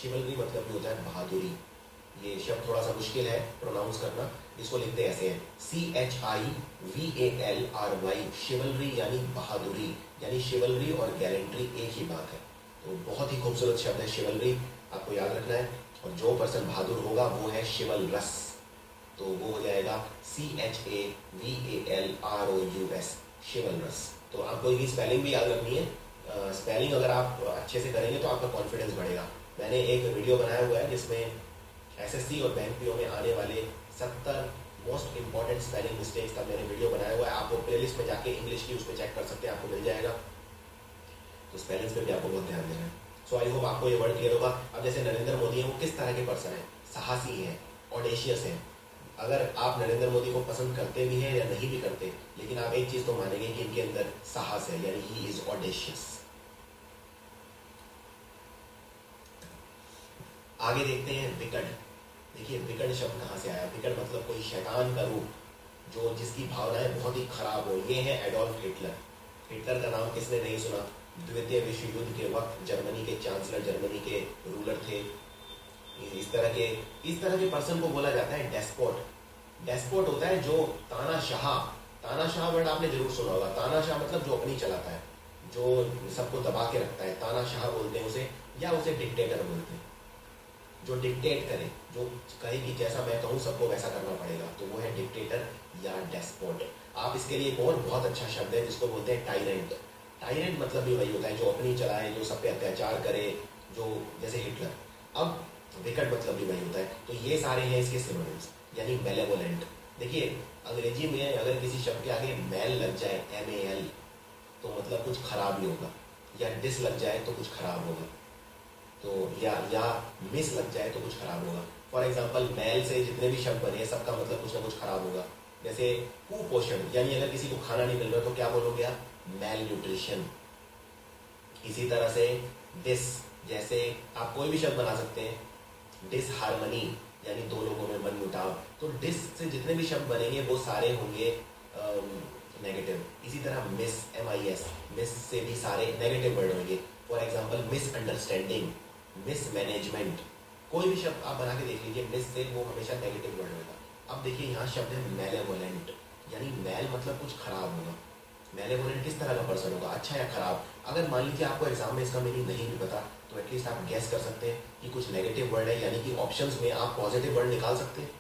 शिवलरी मतलब भी होता है बहादुरी। ये शब्द थोड़ा सा मुश्किल है प्रोनाउंस करना, इसको लिखते ऐसे हैं, CHIVALRY, शिवलरी यानी बहादुरी। यानी शिवलरी और गैलेंट्री एक ही बात है। तो बहुत ही खूबसूरत शब्द है शिवलरी, आपको याद रखना है। और जो पर्सन बहादुर होगा वो है शिवलरस, तो वो हो जाएगा CHAVALROUS, शिवलरस। तो आपको इनकी स्पेलिंग भी याद रखनी है। स्पेलिंग अगर आप अच्छे से करेंगे तो आपका कॉन्फिडेंस बढ़ेगा। मैंने एक वीडियो बनाया हुआ है जिसमें SSC और बैंक पीओ में आने वाले 70 मोस्ट इंपॉर्टेंट स्पेलिंग मिस्टेक्स का मैंने वीडियो बनाया हुआ है। आपको प्लेलिस्ट में जाके इंग्लिश की उसमें चेक कर सकते हैं, आपको मिल जाएगा। तो स्पेलिंग्स पे भी आपको बहुत ध्यान देना है। सो आई होप आपको ये वर्ड क्लियर होगा। अब जैसे नरेंद्र मोदी है, वो किस तरह के पर्सन है? साहसी है, ऑडेशियस है। अगर आप नरेंद्र मोदी को पसंद करते भी हैं या नहीं भी करते, लेकिन आप एक चीज तो मानेंगे कि इनके अंदर साहस है, यानी ही इज ऑडेशियस। आगे देखते हैं विकट। देखिए विकट शब्द कहाँ से आया? विकट मतलब कोई शैतान का रूप, जो जिसकी भावनाएं बहुत ही खराब हो। ये है एडोल्फ हिटलर। हिटलर का नाम किसने नहीं सुना? द्वितीय विश्व युद्ध के वक्त जर्मनी के चांसलर, जर्मनी के रूलर थे। इस तरह के पर्सन को बोला जाता है डेस्पोट। डेस्पोट होता है जो तानाशाह। तानाशाह वर्ड आपने जरूर सुना होगा। तानाशाह मतलब जो अपनी चलाता है, जो सबको दबा के रखता है, तानाशाह बोलते हैं उसे, या उसे डिक्टेटर बोलते हैं। जो डिक्टेट करे, जो कहे कि जैसा मैं कहूँ सबको वैसा करना पड़ेगा, तो वो है डिक्टेटर या डेस्पोट। आप इसके लिए एक और बहुत अच्छा शब्द है जिसको बोलते हैं टायरेंट। टायरेंट मतलब भी वही होता है जो अपनी चलाए, जो सब पे अत्याचार करे, जो जैसे हिटलर। अब विकट मतलब भी वही होता है। तो ये सारे हैं इसके सिनोनिम्स, यानी मेलेवोलेंट। देखिए अंग्रेजी में अगर किसी शब्द के आगे मैल लग जाए, MAL, तो मतलब कुछ खराब ही होगा, या डिस लग जाए तो कुछ खराब होगा, तो या मिस लग जाए तो कुछ खराब होगा। फॉर एग्जाम्पल मैल से जितने भी शब्द बने सबका मतलब कुछ ना कुछ खराब होगा। जैसे कुपोषण, यानी अगर किसी को खाना नहीं मिल रहा तो क्या बोलोगे आप? मैल न्यूट्रिशन। इसी तरह से डिस, जैसे आप कोई भी शब्द बना सकते हैं, डिसहार्मनी यानी दो लोगों में मनमुटाव। तो डिस से जितने भी शब्द बनेंगे वो सारे होंगे नेगेटिव। इसी तरह मिस, MIS, मिस से भी सारे नेगेटिव वर्ड होंगे। फॉर एग्जाम्पल मिसअंडरस्टैंडिंग, मिसमैनेजमेंट, कोई भी शब्द आप बना के देख लीजिए, मिस से वो हमेशा नेगेटिव वर्ड होगा। अब देखिए यहाँ शब्द है मेलेवोलेंट, यानी मैल मतलब कुछ खराब होगा। मेलेवोलेंट किस तरह का पर्सन होगा, अच्छा या खराब? अगर मान लीजिए आपको एग्जाम में इसका मीनिंग नहीं भी पता, तो एटलीस्ट आप गैस कर सकते हैं कि कुछ नेगेटिव वर्ड है, यानी कि ऑप्शंस में आप पॉजिटिव वर्ड निकाल सकते हैं।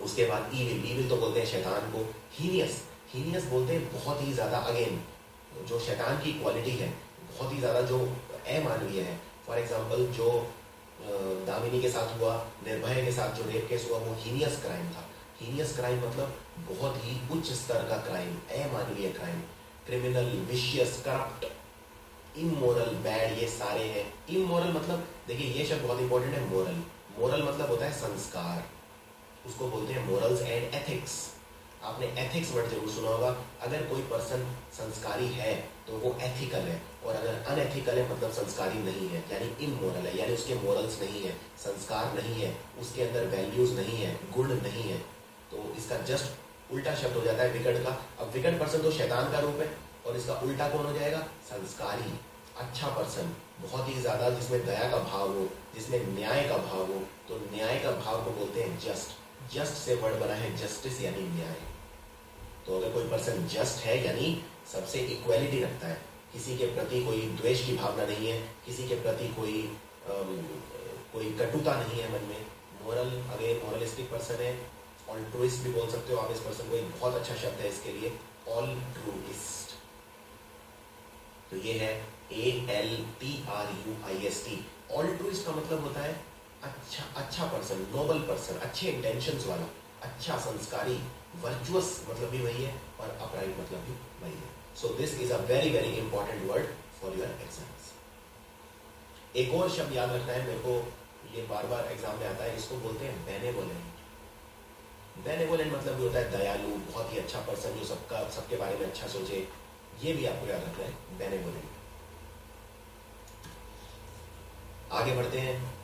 उसके बाद ईविल, ईविल तो बोलते हैं शैतान को। हीनियस, हीनियस बोलते हैं बहुत ही ज्यादा, अगेन जो शैतान की क्वालिटी है, बहुत ही ज्यादा जो अमानवीय है। फॉर एग्जाम्पल जो दामिनी के साथ हुआ, निर्भया के साथ जो रेप केस हुआ, वो हीनियस क्राइम था। हीनियस क्राइम मतलब बहुत ही उच्च स्तर का क्राइम, अमानवीय crime. Criminal, vicious, corrupt, immoral, bad, ये सारे हैं। इमोरल मतलब, देखिए ये शब्द बहुत इंपॉर्टेंट है, मोरल। मोरल मतलब होता है संस्कार, उसको बोलते हैं मोरल्स एंड एथिक्स। आपने एथिक्स वर्ड जरूर सुना होगा। अगर कोई पर्सन संस्कारी है तो वो एथिकल है, और अगर अनएथिकल है मतलब संस्कारी नहीं है, यानी इमोरल है, यानी उसके मोरल्स नहीं है, संस्कार नहीं है, उसके अंदर वैल्यूज नहीं है, गुण नहीं है। तो इसका जस्ट उल्टा शब्द हो जाता है विकट का। अब विकट पर्सन तो शैतान का रूप है, और इसका उल्टा कौन हो जाएगा? संस्कारी, अच्छा पर्सन, बहुत ही ज्यादा जिसमें दया का भाव हो, जिसमें न्याय का भाव हो। तो न्याय का भाव को बोलते हैं जस्ट। जस्ट से वर्ड बना है जस्टिस, यानी न्याय। तो अगर कोई पर्सन जस्ट है यानी सबसे इक्वालिटी रखता है, किसी के प्रति कोई द्वेष की भावना नहीं है, किसी के प्रति कोई कटुता नहीं है मन में। मोरल, अगेन मोरलिस्टिक पर्सन है। ऑल्ट्रुइस्ट भी बोल सकते हो आप इस पर्सन को, एक बहुत अच्छा शब्द है इसके लिए, ऑल्ट्रुइस्ट। तो ये है ALTRUIST। ऑल्ट्रुइस्ट का मतलब होता है अच्छा पर्सन, नोबल पर्सन, अच्छे इंटेंशंस वाला, अच्छा संस्कारी। वर्चुअस मतलब भी वही है और अपराइट मतलब भी वही है। सो this is a very very important word for your exams. एक और शब्द याद रखना है, मेरे को ये बार बार एग्जाम में आता है, इसको बोलते हैं बेनेवोलेंट। बेनेवोलेंट मतलब भी होता है दयालु, बहुत ही अच्छा पर्सन जो सबके बारे में अच्छा सोचे। ये भी आपको याद रखना है, बेनेवोलेंट। आगे बढ़ते हैं,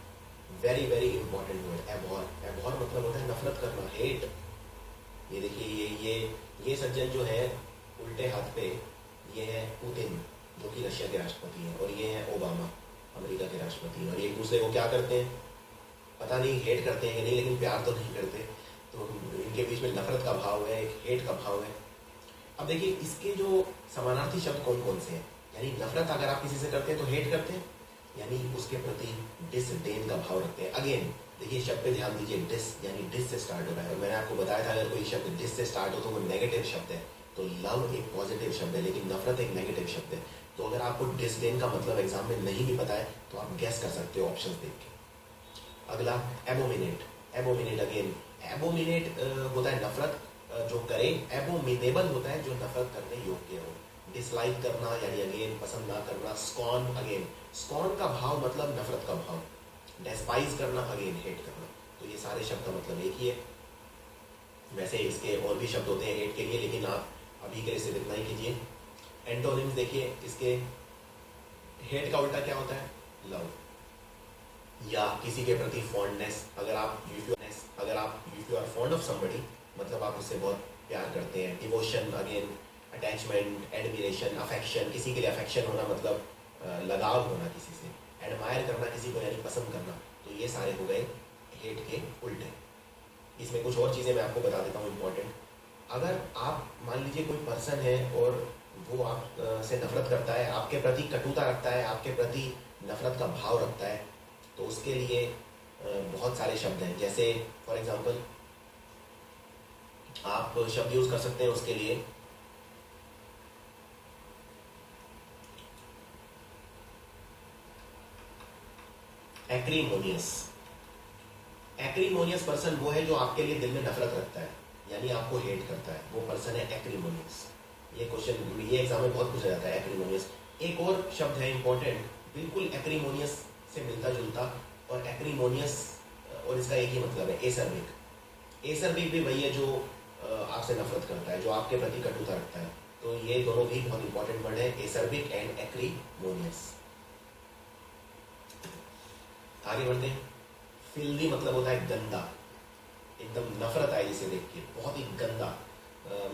वेरी वेरी इंपॉर्टेंट वर्ड एबहॉर। एबहॉर मतलब होता है नफरत करना, हेट। ये देखिए, ये सज्जन जो है उल्टे हाथ पे, ये है पुतिन जो कि रशिया के राष्ट्रपति हैं, और ये है ओबामा अमेरिका के राष्ट्रपति। और एक दूसरे को क्या करते हैं पता नहीं, हेट करते हैं कि नहीं, लेकिन प्यार तो नहीं करते। तो इनके बीच में नफरत का भाव है, एक हेट का भाव है। अब देखिए इसके जो समानार्थी शब्द कौन कौन से हैं। यानी नफरत अगर आप किसी से करते हैं तो हेट करते हैं, यानी उसके प्रति डिसडेन का भाव रखते हैं। अगेन देखिए शब्द पे ध्यान दीजिए, डिस यानी डिस से स्टार्ट हो रहा है। और मैंने आपको बताया था अगर कोई शब्द डिस से स्टार्ट हो तो वो नेगेटिव शब्द है। तो लव एक पॉजिटिव शब्द है, लेकिन नफरत एक नेगेटिव शब्द है। तो अगर आपको डिसडेन का मतलब एग्जाम में नहीं भी पता है तो आप गैस कर सकते हो ऑप्शंस देख के। अगला एबोमिनेट। एबोमिनेट अगेन, एबोमिनेट होता है नफरत जो करे, एबोमिनेबल होता है जो नफरत करने योग्य हो। डिसलाइक करना यानी अगेन पसंद ना करना। स्कॉन अगेन, स्कॉन का भाव मतलब नफरत का भाव। डेस्पाइज करना अगेन हेट करना। तो ये सारे शब्द का मतलब एक ही है। वैसे इसके और भी शब्द होते हैं हेट के लिए, लेकिन आप अभी के लिए सिर्फ इतना ही कीजिए। एंटोनिम्स देखिए इसके, हेट का उल्टा क्या होता है, लव। या किसी के प्रति फॉन्डनेस, अगर आप if you are fond of somebody मतलब आप उससे बहुत प्यार करते हैं। Devotion again attachment, admiration, affection, किसी के लिए अफेक्शन होना मतलब लगाव होना किसी से। एडमायर करना किसी को यानी पसंद करना। तो ये सारे हो गए हेट के उल्टे। इसमें कुछ और चीज़ें मैं आपको बता देता हूँ इम्पोर्टेंट। अगर आप मान लीजिए कोई पर्सन है और वो आप से नफरत करता है, आपके प्रति कटुता रखता है, आपके प्रति नफरत का भाव रखता है, तो उसके लिए बहुत सारे शब्द हैं। जैसे फॉर एग्जांपल आप शब्द यूज कर सकते हैं उसके लिए, एक्रीमोनियस। एक्रीमोनियस पर्सन वो है जो आपके लिए दिल में नफरत रखता है, यानी आपको हेट करता है, वो पर्सन है एक्रीमोनियस। ये क्वेश्चन ये एग्जाम में बहुत पूछा जाता है, एक्रीमोनियस। एक और शब्द है इंपॉर्टेंट, बिल्कुल एक्रीमोनियस से मिलता जुलता, और एक्रीमोनियस और इसका एक ही मतलब है, एसर्बिक। एसर्बिक भी वही है जो आपसे नफरत करता है, जो आपके प्रति कटुता रखता है। तो ये दोनों भी बहुत इंपॉर्टेंट वर्ड है, एसर्बिक एंड एक्रीमोनियस। आगे बढ़ते हैं। फिल्दी मतलब होता है गंदा, एकदम नफरत आई जिसे देख के, बहुत ही गंदा,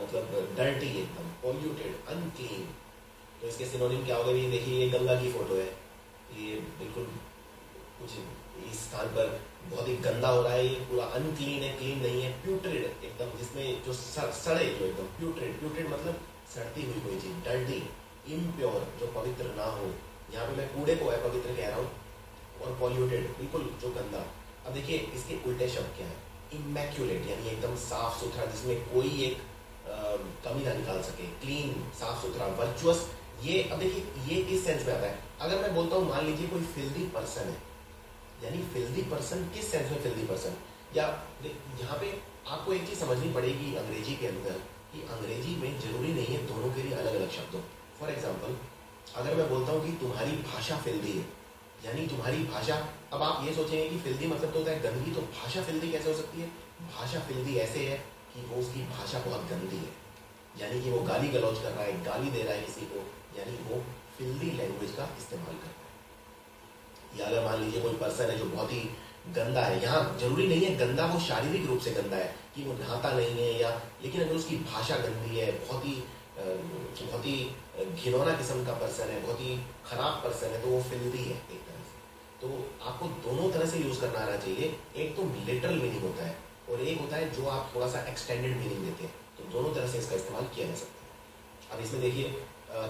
मतलब डर्टी, एकदम पॉल्यूटेड, अनक्लीन। तो इसके सिनोनिम क्या होगा, ये देखिए ये गंगा की फोटो है, ये बिल्कुल कुछ इस स्थान पर बहुत ही गंदा हो रहा है, ये पूरा अनक्लीन है, क्लीन नहीं है। प्यूट्रिड एकदम, जिसमें जो सड़े, जो एकदम प्यूट्रिड, प्यूट्रिड मतलब सड़ती हुई कोई चीज। डर्टी, इम्प्योर जो पवित्र ना हो, यहाँ पे मैं कूड़े को अपवित्र कह रहा हूँ। और पॉल्यूटेड बिल्कुल जो गंदा। अब देखिए इसके उल्टे शब्द क्या है, इमैक्यूलेट यानी एकदम साफ सुथरा, जिसमें कोई एक कमी ना निकाल सके, क्लीन साफ सुथरा। वर्चुअस, ये अब देखिए ये किस सेंस में आता है। अगर मैं बोलता हूँ मान लीजिए कोई फिल्दी पर्सन है, यानी फिल्दी पर्सन किस सेंस में फिल्दी पर्सन, या यहाँ पे आपको एक चीज समझनी पड़ेगी अंग्रेजी के अंदर, कि अंग्रेजी में जरूरी नहीं है दोनों के लिए अलग अलग शब्द हो। फॉर एग्जाम्पल अगर मैं बोलता हूँ कि तुम्हारी भाषा फिल्दी है, यानी तुम्हारी भाषा, अब आप ये सोचेंगे कि फिल्दी मतलब तो होता है गंदगी, तो भाषा फिल्दी कैसे हो सकती है। भाषा फिल्दी ऐसे है कि वो उसकी भाषा बहुत गंदी है, यानी कि वो गाली गलौज कर रहा है, गाली दे रहा है किसी को, यानी वो फिल्दी लैंग्वेज का इस्तेमाल कर रहा है। या अगर मान लीजिए कोई पर्सन है जो बहुत ही गंदा है, यहाँ जरूरी नहीं है गंदा वो शारीरिक रूप से गंदा है कि वो नहाता नहीं है, या लेकिन अगर उसकी भाषा गंदी है, बहुत ही घिनौना किस्म का पर्सन है, बहुत ही खराब पर्सन है, तो वो फिल्दी है एक तरह से। तो आपको दोनों तरह से यूज करना आना चाहिए। एक तो लिटरल मीनिंग होता है और एक होता है जो आप थोड़ा सा एक्सटेंडेड मीनिंग देते हैं, तो दोनों तरह से इसका इस्तेमाल किया जा सकता है। अब इसमें देखिए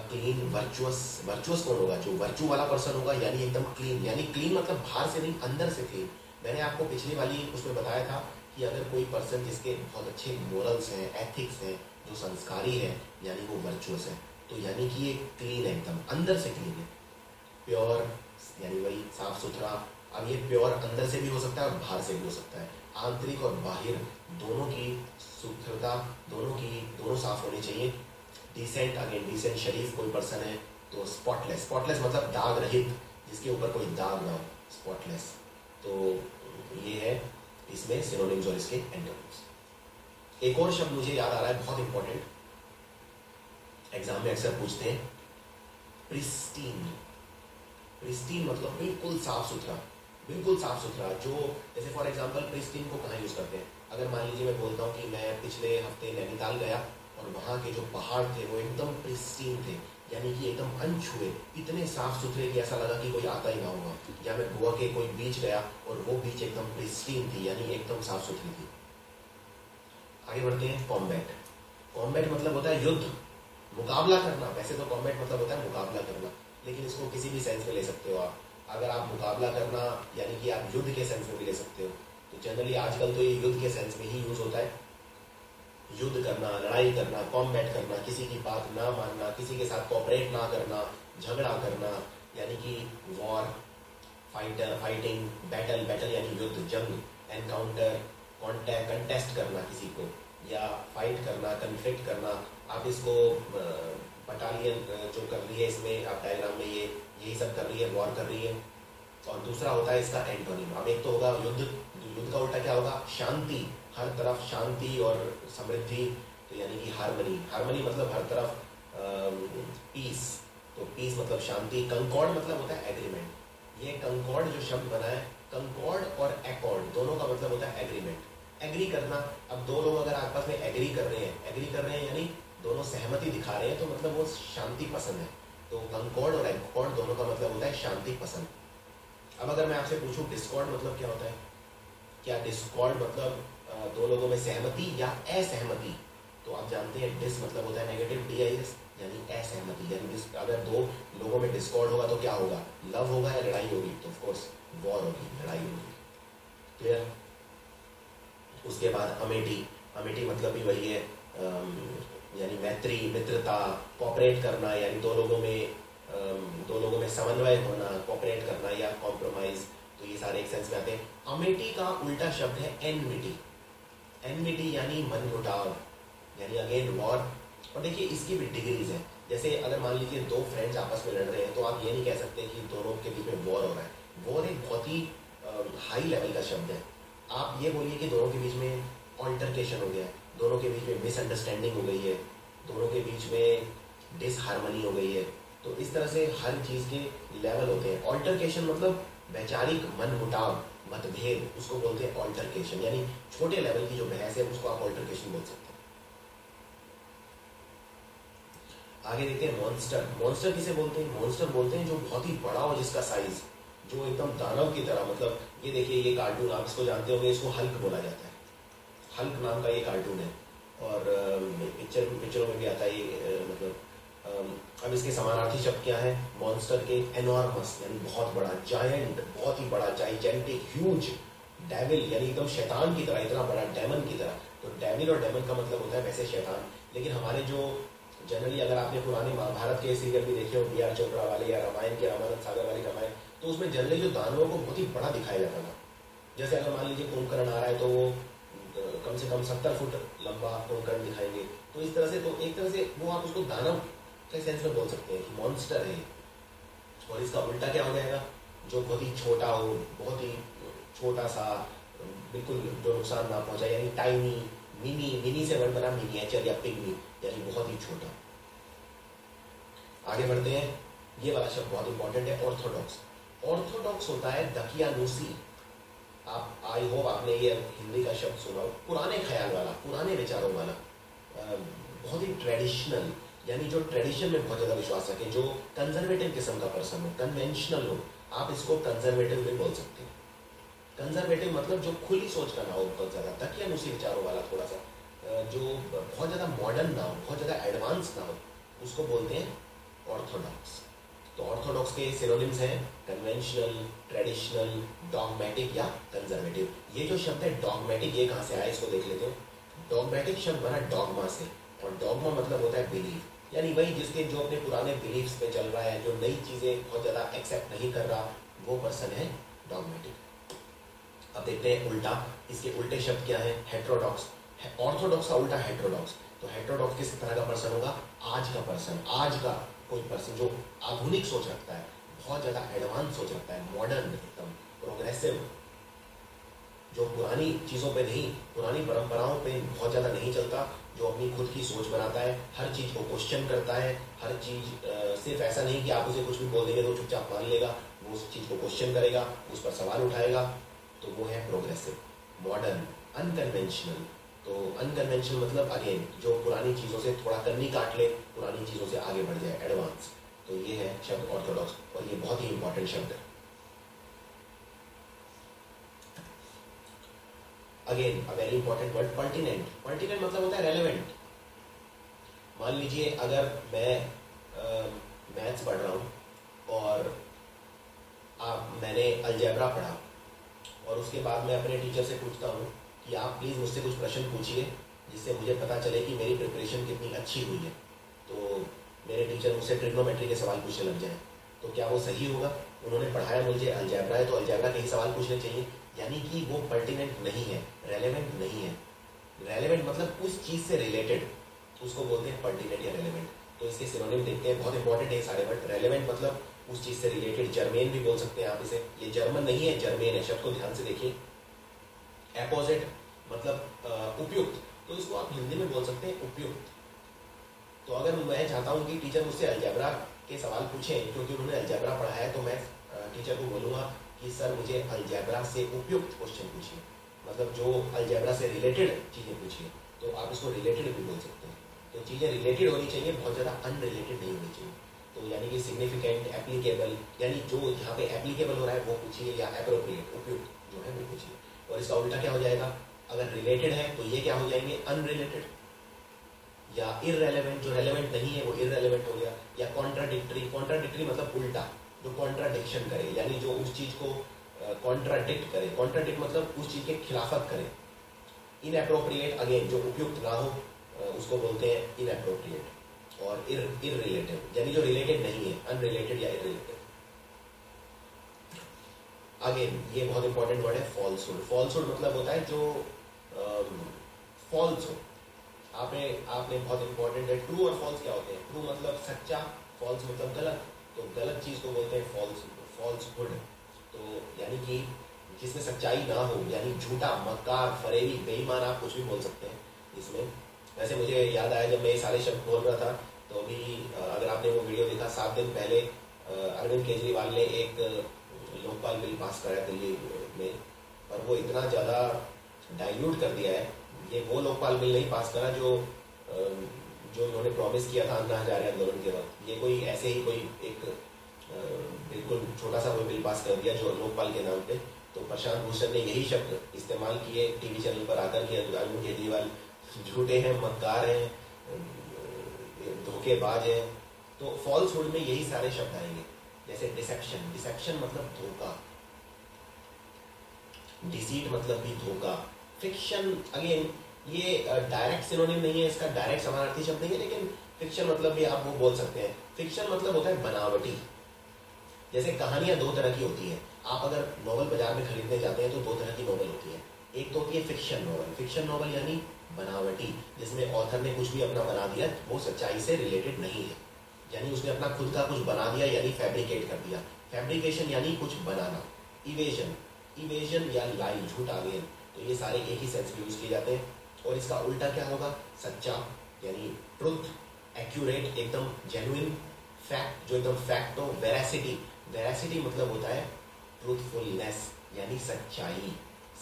क्लीन, वर्चुअस। वर्चुअस कौन होगा, जो वर्चू वाला पर्सन होगा, यानी एकदम क्लीन, यानी क्लीन मतलब बाहर से नहीं अंदर से क्लीन। मैंने आपको पिछली वाली उसमें बताया था कि अगर कोई पर्सन जिसके बहुत अच्छे मोरल्स हैं, एथिक्स हैं, जो संस्कारी है, यानी वो वर्चुअस है। तो तो यानी कि ये क्लीन है, एकदम अंदर से क्लीन है, प्योर, यानी वही साफ सुथरा। अब ये प्योर अंदर से भी हो सकता है और बाहर से भी हो सकता है, आंतरिक और बाहर दोनों की शुद्धता, दोनों साफ होनी चाहिए। डिसेंट, अगेन डिसेंट, शरीफ कोई पर्सन है तो स्पॉटलेस, स्पॉटलेस मतलब दाग रहित, जिसके ऊपर कोई दाग ना हो, स्पॉटलेस। तो ये है इसमें सिनोनिम्स और इसके एंटोनिम्स। एक और शब्द मुझे याद आ रहा है, बहुत इंपॉर्टेंट, एग्जाम में अक्सर पूछते हैं, प्रिस्टीन। प्रिस्टीन मतलब बिल्कुल साफ सुथरा, बिल्कुल साफ सुथरा। जो जैसे फॉर एग्जांपल प्रिस्टीन को कहाँ यूज करते हैं, अगर मान लीजिए मैं बोलता हूँ कि मैं पिछले हफ्ते नैनीताल गया और वहाँ के जो पहाड़ थे वो एकदम प्रिस्टीन थे, यानी कि एकदम अनछुए, इतने साफ सुथरे कि ऐसा लगा कि कोई आता ही ना होगा। या मैं गोवा के कोई बीच गया और वो बीच एकदम प्रिस्टीन थी, यानी एकदम साफ सुथरी थी। आगे बढ़ते हैं, कॉम्बैट। कॉम्बैट मतलब होता है युद्ध, मुकाबला करना। वैसे तो कॉम्बैट मतलब होता है मुकाबला करना, लेकिन इसको किसी भी सेंस में ले सकते हो आप। अगर आप मुकाबला करना यानी कि आप युद्ध के सेंस में भी ले सकते हो, तो जनरली आजकल तो ये युद्ध के सेंस में ही यूज होता है। युद्ध करना, लड़ाई करना, कॉम्बैट करना, किसी की बात ना मानना, किसी के साथ कोऑपरेट ना करना, झगड़ा करना, यानी कि वॉर, फाइटिंग, बैटल, बैटल यानी युद्ध, जंग, एनकाउंटर, कंटेस्ट करना किसी को, या फाइट करना, कन्फ्लिक्ट करना। आप इसको बटालियन जो कर रही है, इसमें आप डायग्राम में ये यही सब कर रही है, वॉर कर रही है। और दूसरा होता है इसका एंटोनिम। अब एक तो होगा युद्ध, युद्ध का उल्टा क्या होगा, शांति, हर तरफ शांति और समृद्धि, तो यानी कि हार्मनी। हार्मनी मतलब हर तरफ पीस, तो पीस मतलब शांति। कंकॉर्ड मतलब होता है एग्रीमेंट। ये कंकॉर्ड जो शब्द बना है, कंकॉर्ड और एकॉर्ड दोनों का मतलब होता है एग्रीमेंट, एग्री करना। अब दो लोग अगर आपस में एग्री कर रहे हैं यानी दोनों सहमति दिखा रहे हैं, तो मतलब वो शांति पसंद है। तो कंकॉर्ड और एकॉर्ड दोनों का मतलब होता है शांति पसंद। अब अगर मैं आपसे पूछूं डिस्कॉर्ड मतलब क्या होता है, क्या डिस्कॉर्ड मतलब दो लोगों में सहमति या असहमति, तो आप जानते हैं डिस मतलब होता है नेगेटिव, DIS यानी असहमति। यानी अगर दो लोगों में डिस्कॉर्ड होगा तो क्या होगा, लव होगा या लड़ाई होगी, तो ऑफकोर्स वॉर होगी, लड़ाई होगी। क्लियर। उसके बाद अमेठी, अमेठी मतलब भी वही है, यानी मैत्री, मित्रता, कोऑपरेट करना, यानी दो लोगों में समन्वय होना, कोऑपरेट करना या कॉम्प्रोमाइज, तो ये सारे एक सेंस में आते हैं। अमेठी का उल्टा शब्द है एनमिटी। एनमिटी यानी मनमुटाव, यानी अगेन वॉर। और देखिए इसकी भी डिग्रीज है, जैसे अगर मान लीजिए दो फ्रेंड्स आपस में लड़ रहे हैं, तो आप ये नहीं कह सकते कि दोनों के बीच में वॉर हो रहा है। वॉर एक बहुत ही हाई लेवल का शब्द है। आप ये बोलिए कि दोनों के बीच में ऑल्टरकेशन हो गया, दोनों के बीच में मिसअंडरस्टैंडिंग हो गई है, दोनों के बीच में डिसहार्मनी हो गई है। तो इस तरह से हर चीज़ के लेवल होते हैं। ऑल्टरकेशन मतलब वैचारिक मनमुटाव, मतभेद, उसको बोलते हैं ऑल्टरकेशन, यानी छोटे लेवल की जो बहस है उसको आप ऑल्टरकेशन बोल सकते हैं। आगे देखते हैं मॉन्स्टर। मॉन्स्टर किसे बोलते हैं, मॉन्स्टर बोलते हैं जो बहुत ही बड़ा हो, जिसका साइज जो एकदम दानव की तरह, मतलब ये देखिए ये कार्टून आप इसको जानते होंगे, इसको हल्क बोला जाता है। हल्क नाम का ये कार्टून है और पिक्चरों में भी आता है ये, मतलब अब इसके समानार्थी शब्द क्या है मॉन्स्टर के, एनॉर्मस यानी बहुत बड़ा, जायंट बहुत ही बड़ा, जाइजेंटिक, ह्यूज, डेविल यानी एकदम शैतान की तरह, इतना बड़ा, डेमन की तरह। तो डेविल और डेमन का मतलब होता है वैसे शैतान, लेकिन हमारे जो जनरली अगर आपने पुराने महाभारत के सीरियल भी देखे हो, BR चोपड़ा वाले, या रामायण के रामानंद सागर वाली रामायण, तो उसमें जनरली जो दानवों को बहुत ही बड़ा दिखाया जाता था। जैसे अगर मान लीजिए कुंभकर्ण आ रहा है तो वो कम से कम 70 फुट लंबा कुंभकर्ण दिखाएंगे। तो इस तरह से, तो एक तरह से वो आप उसको दानव के सेंस में बोल सकते हैं कि मॉन्स्टर है। और इसका उल्टा क्या हो जाएगा, जो बहुत ही छोटा हो, बहुत ही छोटा सा, बिल्कुल जो नुकसान ना पहुंचाए, यानी टाइनी, मिनी, मिनी से वर्ड बना मिनिएचर या पिग्मी, यानी बहुत ही छोटा। आगे बढ़ते हैं, ये वाला शब्द बहुत इंपॉर्टेंट है, ऑर्थोडॉक्स। ऑर्थोडॉक्स होता है दकियानूसी। आप आई होप आपने ये हिंदी का शब्द सुना हो, पुराने ख्याल वाला, पुराने विचारों वाला, बहुत ही ट्रेडिशनल, यानी जो ट्रेडिशन में बहुत ज़्यादा विश्वास रखे, जो कंजर्वेटिव किस्म का पर्सन हो, कन्वेंशनल हो, आप इसको कंजर्वेटिव भी बोल सकते हैं। कंजर्वेटिव मतलब जो खुली सोच का ना हो बहुत ज़्यादा, दकियानूसी विचारों वाला, थोड़ा सा जो बहुत ज़्यादा मॉडर्न ना हो, बहुत ज़्यादा एडवांस ना हो, उसको बोलते हैं ऑर्थोडॉक्स। तो ऑर्थोडॉक्स के सिनोनिम्स हैं कन्वेंशनल, ट्रेडिशनल, डॉगमेटिक या कंजर्वेटिव। ये जो शब्द है डॉगमेटिक, ये कहाँ से आया इसको देख लेते हैं। डॉगमेटिक शब्द बना डॉगमा से, और डॉगमा मतलब होता है बिलीफ, यानी वही जिसके जो अपने पुराने बिलीफ्स पे चल रहा है, जो नई चीज़ें बहुत ज़्यादा एक्सेप्ट नहीं कर रहा, वो पर्सन है डॉगमेटिक। अब देखते हैं उल्टा, इसके उल्टे शब्द क्या है? हेट्रोडॉक्स। ऑर्थोडॉक्स का उल्टा हेट्रोडॉक्स। तो हेट्रोडॉक्स किस तरह का पर्सन होगा? आज का पर्सन, आज का कोई पर्सन जो आधुनिक सोच रखता है, बहुत ज़्यादा एडवांस सोच रखता है, मॉडर्न, एकदम प्रोग्रेसिव, जो पुरानी चीज़ों पे नहीं, पुरानी परंपराओं पे बहुत ज़्यादा नहीं चलता, जो अपनी खुद की सोच बनाता है, हर चीज़ को क्वेश्चन करता है, हर चीज़ सिर्फ ऐसा नहीं कि आप उसे कुछ भी बोल देंगे तो चुपचाप मान लेगा, वो उस चीज़ को क्वेश्चन करेगा, उस पर सवाल उठाएगा, तो वो है प्रोग्रेसिव, मॉडर्न, अनकन्वेंशनल। तो अनकन्वेंशनल मतलब अगेन जो पुरानी चीज़ों से थोड़ा कन्नी काट ले, पुरानी चीज़ों से आगे बढ़ जाए, एडवांस। तो ये है शब्द ऑर्थोडॉक्स, और ये बहुत ही इंपॉर्टेंट शब्द है। Again a very important word, pertinent. Pertinent मतलब होता है रेलेवेंट। मान लीजिए अगर मैं मैथ्स पढ़ रहा हूँ और मैंने अलजेब्रा पढ़ा, और उसके बाद मैं अपने टीचर से पूछता हूँ कि आप प्लीज़ मुझसे कुछ प्रश्न पूछिए जिससे मुझे पता चले कि मेरी प्रिपरेशन कितनी अच्छी हुई है। तो मेरे टीचर मुझसे ट्रिग्नोमेट्री के सवाल पूछने लग जाए, तो क्या वो सही होगा? उन्होंने पढ़ाया मुझे अलजेब्रा है तो अलजेब्रा के ही सवाल पूछने चाहिए, यानी कि वो पर्टिनेंट नहीं है, रेलेवेंट नहीं है। रेलेवेंट मतलब उस चीज़ से रिलेटेड, उसको बोलते हैं पर्टिनेंट या रेलेवेंट। तो इसके सिनोनिम देखते हैं, बहुत इंपॉर्टेंट है सारे वर्ड। रेलेवेंट मतलब उस चीज़ से रिलेटेड, जर्मेन भी बोल सकते हैं आप इसे, ये जर्मन नहीं है, जर्मेन है, शब्द को ध्यान से देखिए। एपोजिट मतलब उपयुक्त, तो इसको आप हिंदी में बोल सकते हैं उपयुक्त। तो अगर मैं चाहता हूँ कि टीचर मुझसे अलजेब्रा के सवाल पूछें क्योंकि उन्होंने अलजेब्रा पढ़ा है, तो मैं टीचर को बोलूँगा कि सर मुझे अलजेब्रा से उपयुक्त क्वेश्चन पूछिए, मतलब जो अलजेब्रा से रिलेटेड चीज़ें पूछिए। तो आप इसको रिलेटेड भी बोल सकते हैं। तो चीज़ें रिलेटेड होनी चाहिए, बहुत ज़्यादा अनरिलेटेड नहीं होनी चाहिए। तो यानी कि सिग्निफिकेंट, एप्लीकेबल, यानी जो यहाँ पे एप्लीकेबल हो रहा है वो पूछिए, या एप्रोप्रिएट, उपयुक्त जो है वो पूछिए। और इसका उल्टा क्या हो जाएगा? अगर रिलेटेड है तो ये क्या हो जाएंगे? अनरिलेटेड या इररेलेवेंट, जो रेलेवेंट नहीं है वो इररेलेवेंट हो गया। या कॉन्ट्राडिक्टरी, कॉन्ट्राडिक्टरी मतलब उल्टा, जो कॉन्ट्राडिक्शन करे, यानी जो उस चीज़ को कॉन्ट्राडिक्ट करे। कॉन्ट्राडिक्ट मतलब उस चीज़ के खिलाफत करे। इनएप्रोप्रिएट अगेन जो उपयुक्त ना हो, उसको बोलते हैं इनएप्रोप्रिएट। और इररिलेटिव यानी जो रिलेटेड नहीं है, अनरिलेटेड या इररिलेटेड। अगेन ये बहुत इंपॉर्टेंट वर्ड है, फॉल्सहुड। फॉल्सहुड मतलब होता है जो फॉल्स हो। आपने बहुत इंपॉर्टेंट है, ट्रू और फॉल्स क्या होते हैं? ट्रू मतलब सच्चा, फॉल्स मतलब गलत। तो गलत चीज़ को बोलते हैं फॉल्सहुड। तो यानी कि जिसमें सच्चाई ना हो, यानी झूठा, मक्कार, फरेबी, बेईमान, आप कुछ भी बोल सकते हैं इसमें। वैसे मुझे याद आया जब मैं ये सारे शब्द बोल रहा था, तो अभी अगर आपने वो वीडियो देखा, 7 दिन पहले अरविंद केजरीवाल ने एक लोकपाल बिल पास कराया दिल्ली में, पर वो इतना ज़्यादा डाइल्यूट कर दिया है। ये वो लोकपाल बिल नहीं पास करा जो उन्होंने प्रॉमिस किया था अन्ना हजारे आंदोलन के वक्त। ये कोई ऐसे ही कोई एक बिल्कुल छोटा सा कोई बिल पास कर दिया जो लोकपाल के नाम पे। तो प्रशांत भूषण ने यही शब्द इस्तेमाल किए टीवी चैनल पर आकर के, अरविंद केजरीवाल झूठे हैं, मक्कार हैं, धोखेबाज हैं। तो फॉल्सहुड में यही सारे शब्द आएंगे, जैसे डिसेप्शन। डिसेप्शन मतलब धोखा, डिसीट मतलब भी धोखा। फिक्शन अगेन ये डायरेक्ट सिनोनिम नहीं है, इसका डायरेक्ट समानार्थी शब्द नहीं है, लेकिन फिक्शन मतलब भी आप वो बोल सकते हैं। फिक्शन मतलब होता है बनावटी। जैसे कहानियां दो तरह की होती है। आप अगर नॉवल बाजार में खरीदने जाते हैं तो दो तरह की नॉवल होती है। एक तो होती है फिक्शन नॉवल। फिक्शन नॉवल यानी बनावटी, जिसमें ऑथर ने कुछ भी अपना बना दिया, वो सच्चाई से रिलेटेड नहीं है, यानी उसने अपना खुद का कुछ बना दिया, यानी फैब्रिकेट कर दिया। फैब्रिकेशन यानी कुछ बनाना। इवेजन या लाई, झूठ आ गए। तो ये सारे एक ही सेंस में यूज किए जाते हैं। और इसका उल्टा क्या होगा? सच्चा यानी ट्रुथ, एक्यूरेट एकदम जेन्युइन, फैक्ट जो एकदम फैक्ट हो, वेरासिटी। वेरासिटी मतलब होता है ट्रूथफुलनेस यानी सच्चाई।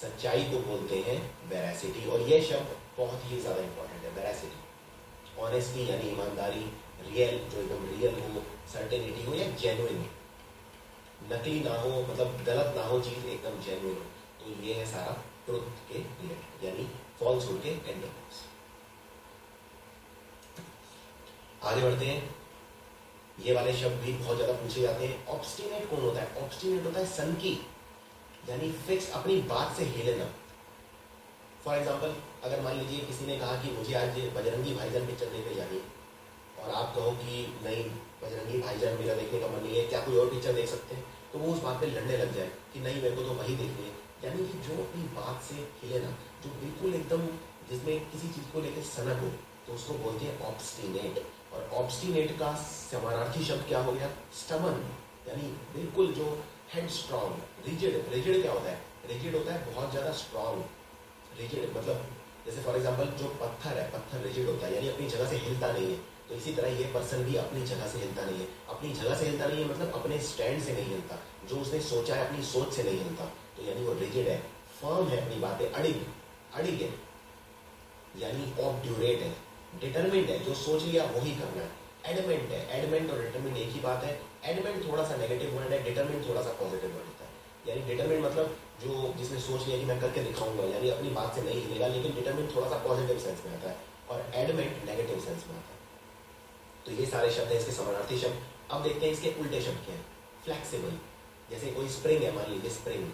सच्चाई को बोलते हैं वेरासिटी। और ये शब्द बहुत ही ज़्यादा इंपॉर्टेंट है, वेरासिटी। ऑनेस्टी यानी ईमानदारी, रियल जो एकदम रियल हो, सर्टेनिटी हो या जेन्युइन, नकली ना हो, मतलब गलत ना हो चीज़, एकदम जेन्युइन हो। तो ये है सारा ट्रुथ के रिलेटेड, यानी फॉल्सहुड के एंटोनिम्स। आगे बढ़ते हैं। ये वाले शब्द भी बहुत ज्यादा पूछे जाते हैं। ऑब्स्टिनेट कौन होता है? ऑब्स्टिनेट होता है सनकी, यानी फिक्स, अपनी बात से हिलना। फॉर एग्जाम्पल, अगर मान लीजिए किसी ने कहा कि मुझे आज बजरंगी भाईजान पिक्चर देखने जानी है, और आप आप कहो कि नहीं बजरंगी भाईजान मेरा देखने का मन नहीं है, क्या कोई और पिक्चर देख सकते हैं, तो वो उस बात पे लड़ने लग जाए कि नहीं मेरे को तो वही देखनी है। यानी कि जो अपनी बात से हिले ना, जो बिल्कुल एकदम जिसमें किसी चीज़ को लेकर सनक हो, तो उसको बोलते हैं ऑब्स्टिनेट। और ऑब्स्टिनेट का समानार्थी शब्द क्या हो गया? स्टबन। यानी बिल्कुल जो हेड स्ट्रॉन्ग। रिजिड, रिजिड क्या होता है? रिजिड होता है बहुत ज़्यादा स्ट्रॉन्ग। रिजिड मतलब जैसे फॉर एग्जांपल जो पत्थर है, पत्थर रिजिड होता है यानी अपनी जगह से हिलता नहीं है। तो इसी तरह ये पर्सन भी अपनी जगह से हिलता नहीं है। अपनी जगह से हिलता नहीं है मतलब अपने स्टैंड से नहीं हिलता, जो उसने सोचा है अपनी सोच से नहीं हिलता, तो यानी वो रिजिड है, फर्म है, अपनी बातें अड़िग अड़िग है, यानी ऑब्ड्यूरेट है, डिटरमिंड है, जो सोच लिया वही करना है। एडमेंट है, एडमेंट और डिटरमिंड एक ही बात है। एडमेंट थोड़ा सा नेगेटिव वर्ड है, डिटरमिंड थोड़ा सा पॉजिटिव वर्ड होता है। यानी डिटरमिंड मतलब जो जिसने सोच लिया कि मैं करके दिखाऊंगा, यानी अपनी बात से नहीं हिलेगा, लेकिन डिटरमिंड थोड़ा सा पॉजिटिव सेंस में आता है और एडमेंट नेगेटिव सेंस में आता है। तो ये सारे शब्द हैं इसके समानार्थी शब्द। अब देखते हैं इसके उल्टे शब्द क्या है। फ्लेक्सिबल, जैसे कोई स्प्रिंग है, मान लीजिए स्प्रिंग।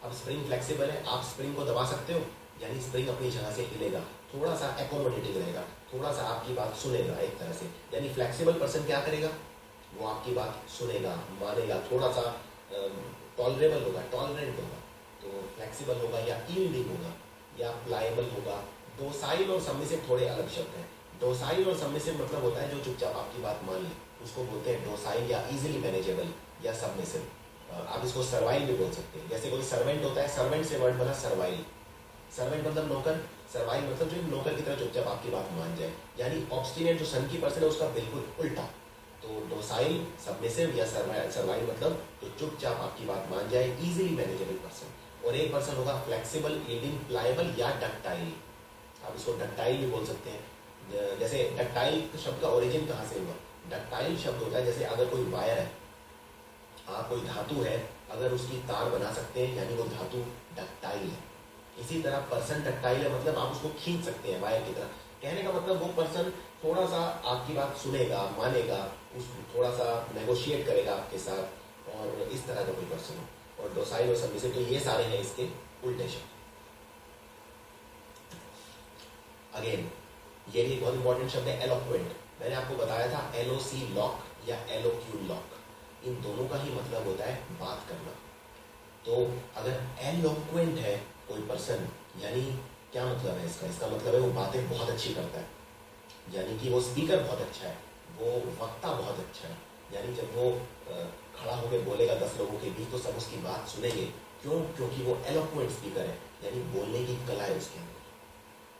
अब स्प्रिंग फ्लेक्सिबल है, आप स्प्रिंग को दबा सकते हो, यानी स्प्रिंग अपनी जगह से हिलेगा, थोड़ा सा एकोमोडेटिव रहेगा, थोड़ा सा आपकी बात सुनेगा एक तरह से। यानी फ्लेक्सिबल पर्सन क्या करेगा? वो आपकी बात सुनेगा, मानेगा, थोड़ा सा टॉलरेबल होगा, टॉलरेंट होगा। तो फ्लेक्सिबल होगा या यील्डिंग होगा या प्लायबल होगा। डोसाइल और सबमिसिव थोड़े अलग शब्द हैं। डोसाइल और सबमिसिव मतलब होता है जो चुपचाप आपकी बात मान ले, उसको बोलते हैं डोसाइल या इजीली मैनेजेबल या सबमिसिव। आप इसको सर्वाइल भी बोल सकते हैं। जैसे कोई सर्वेंट होता है, सर्वेंट से वर्ड बना सर्वाइल। सर्वेंट मतलब नौकर, सर्वाइल मतलब जो नौकर की तरह चुपचाप आपकी बात मान जाए। यानी ऑब्स्टिनेट जो सन की पर्सन है उसका बिल्कुल उल्टा। तो डोसाइल, सबमिसिव या सर्वाइल मतलब जो चुपचाप आपकी बात मान जाए, इजीली मैनेजेबल पर्सन। और एक पर्सन होगा फ्लेक्सिबल, यील्डिंग, प्लायबल या डक्टाइल। आप इसको डक्टाइल भी बोल सकते हैं। जैसे डक्टाइल शब्द का ओरिजिन कहाँ से हुआ? डक्टाइल शब्द होता है जैसे अगर कोई वायर है, कोई धातु है, अगर उसकी तार बना सकते हैं यानी वो धातु डक्टाइल है। इसी तरह पर्सन डक्टाइल है, मतलब आप उसको खींच सकते हैं वायर की तरह। कहने का मतलब वो पर्सन थोड़ा सा आपकी बात सुनेगा, मानेगा, उस थोड़ा सा नेगोशिएट करेगा आपके साथ, और इस तरह का कोई पर्सन हो। और डोसाइल और सबमिसिव, तो ये सारे हैं इसके उल्टे शब्द। अगेन ये भी एक बहुत इंपॉर्टेंट शब्द है, एलोक्वेंट। मैंने आपको बताया था LOC लॉक या एलोक्यू लॉक, इन दोनों का ही मतलब होता है बात करना। तो अगर एलोक्वेंट है कोई पर्सन, यानी क्या मतलब है इसका? इसका मतलब है वो बातें बहुत अच्छी करता है, यानी कि वो स्पीकर बहुत अच्छा है, वो वक्ता बहुत अच्छा है। यानी जब वो खड़ा होकर बोलेगा 10 लोगों के बीच तो सब उसकी बात सुनेंगे। क्यों? क्योंकि वो एलोक्वेंट स्पीकर है, यानी बोलने की कला है उसके अंदर।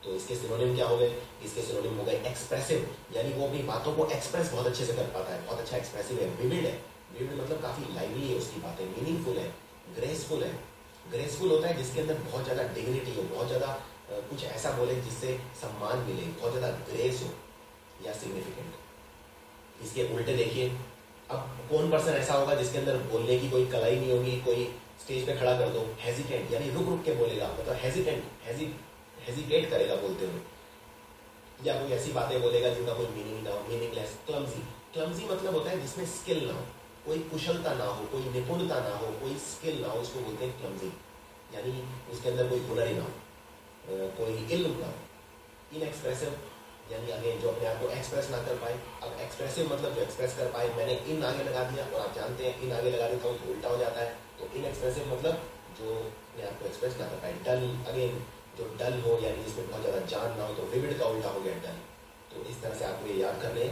तो इसके सिनोनिम क्या हो गए? इसके सिनोनिम हो गए एक्सप्रेसिव, यानी वो अपनी बातों को एक्सप्रेस बहुत अच्छे से कर पाता है, बहुत अच्छा एक्सप्रेसिव है। विविड है, विविड मतलब काफी लाइवली है उसकी बातें, मीनिंगफुल है। ग्रेसफुल है, ग्रेसफुल होता है जिसके अंदर बहुत ज्यादा डिग्निटी हो, बहुत ज्यादा कुछ ऐसा बोले जिससे सम्मान मिले, बहुत ज्यादा ग्रेस हो या सिग्निफिकेंट। इसके उल्टे देखिए, अब कौन पर्सन ऐसा होगा जिसके अंदर बोलने की कोई कला ही नहीं होगी? कोई स्टेज पे खड़ा कर दो, हेजिटेंट, यानी रुक रुक के बोलेगा, मतलब हेजिटेट करेगा बोलते हुए, या कोई ऐसी बातें बोलेगा जिनका कोई मीनिंग ना हो, मीनिंगलेस। क्लमजी, क्लमजी मतलब होता है जिसमें स्किल ना हो, कोई कुशलता ना हो, कोई निपुणता ना हो, कोई स्किल ना हो, उसको बोलते हैं क्लमजी, यानी उसके अंदर कोई हुनर ही ना हो, कोई इल्म ना हो। इनएक्सप्रेसिव, यानी अगेन जो अपने आप को एक्सप्रेस ना कर पाए। अब एक्सप्रेसिव मतलब जो एक्सप्रेस कर पाए। मैंने इन आगे लगा दिया और आप जानते हैं इन आगे लगा देता हूँ तो उल्टा हो जाता है। तो इनएक्सप्रेसिव मतलब जो अपने आप को एक्सप्रेस ना कर पाए। डल, अगेन जो डल हो यानी जिसमें बहुत ज्यादा जान ना हो, तो विविड का उल्टा हो गया डल। तो इस तरह से आपको ये याद करने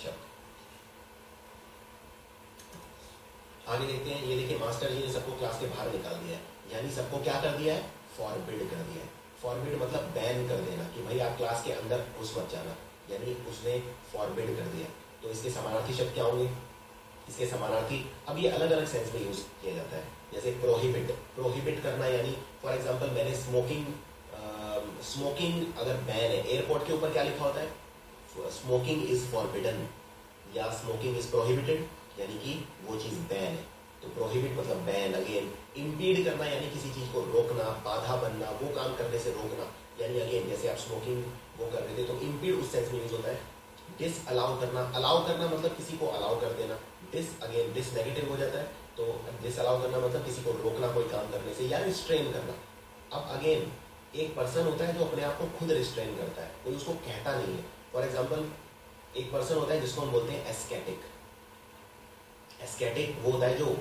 शब्द। आगे देखते हैं, ये देखिए मास्टर जी ने सबको क्लास के बाहर निकाल दिया है, यानी सबको क्या कर दिया है? फॉरबिड कर दिया है। फॉरबिड मतलब बैन कर देना कि भाई आप क्लास के अंदर घुस मत जाना, यानी उसने फॉरबिड कर दिया। तो इसके समानार्थी शब्द क्या होंगे? इसके समानार्थी, अब ये अलग अलग सेंस में यूज किया जाता है। जैसे प्रोहिबिट, प्रोहिबिट करना, यानी फॉर एग्जांपल मैंने स्मोकिंग अगर बैन है, एयरपोर्ट के ऊपर क्या लिखा होता है? स्मोकिंग इज फॉरबिडन या स्मोकिंग इज प्रोहिबिटेड, यानी कि वो चीज बैन है। तो प्रोहिबिट मतलब बैन। अगेन इम्पीड करना, यानी किसी चीज को रोकना, बाधा बनना, वो काम करने से रोकना, यानी अगेन जैसे आप स्मोकिंग वो कर रहे थे तो इम्पीड उस सेंस में यूज होता है। डिस अलाउ करना, अलाउ करना मतलब किसी को अलाउ कर देना। डिस, अगेन डिस नेगेटिव हो जाता है, तो डिस अलाउ करना मतलब किसी को रोकना कोई काम करने से या रिस्ट्रेन करना। अब अगेन एक पर्सन होता है जो अपने आप को खुद रिस्ट्रेन करता है, कोई उसको कहता नहीं है। फॉर एग्जाम्पल एक पर्सन होता है जिसको हम बोलते हैं एस्केटिक। एस्केटिक वो होता है जो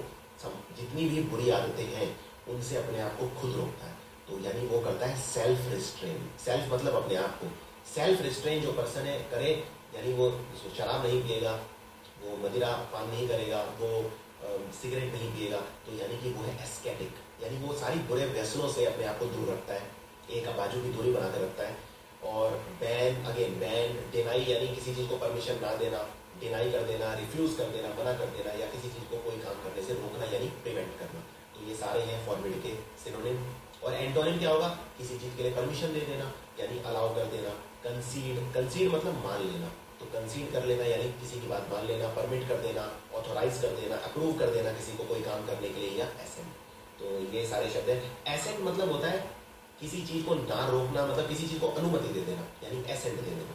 जितनी भी बुरी आदतें हैं उनसे अपने आप को खुद रोकता है। तो यानी वो करता है सेल्फ रिस्ट्रेन। सेल्फ मतलब अपने आप को। सेल्फ रिस्ट्रेन जो पर्सन है करे, यानी वो शराब नहीं पिएगा, वो मदिरा पान नहीं करेगा, वो सिगरेट नहीं पिएगा, तो यानी कि वो है एस्केटिक। यानी वो सारी बुरे व्यसनों से अपने आप को दूर रखता है, एक बाजू की दूरी बनाकर रखता है। और बैन, अगेन बैन, डिनाई यानी किसी चीज़ को परमिशन ना देना, डिनाई कर देना, रिफ्यूज़ कर देना, मना कर देना, या किसी चीज़ को कोई काम करने से रोकना यानी प्रिवेंट करना। तो ये सारे हैं फॉर्बिड के सिनोनिम। और एंटोनिम क्या होगा? किसी चीज़ के लिए परमिशन दे देना यानी अलाउ कर देना। कंसीड, कंसीड मतलब मान लेना, तो कंसीड कर लेना यानी किसी की बात मान लेना। परमिट कर देना, ऑथोराइज कर देना, अप्रूव कर देना किसी को कोई काम करने के लिए, या एसेंट। तो ये सारे शब्द हैं। एसेंट मतलब होता है किसी चीज़ को ना रोकना, मतलब किसी चीज़ को अनुमति दे देना यानी एसेंट दे देना।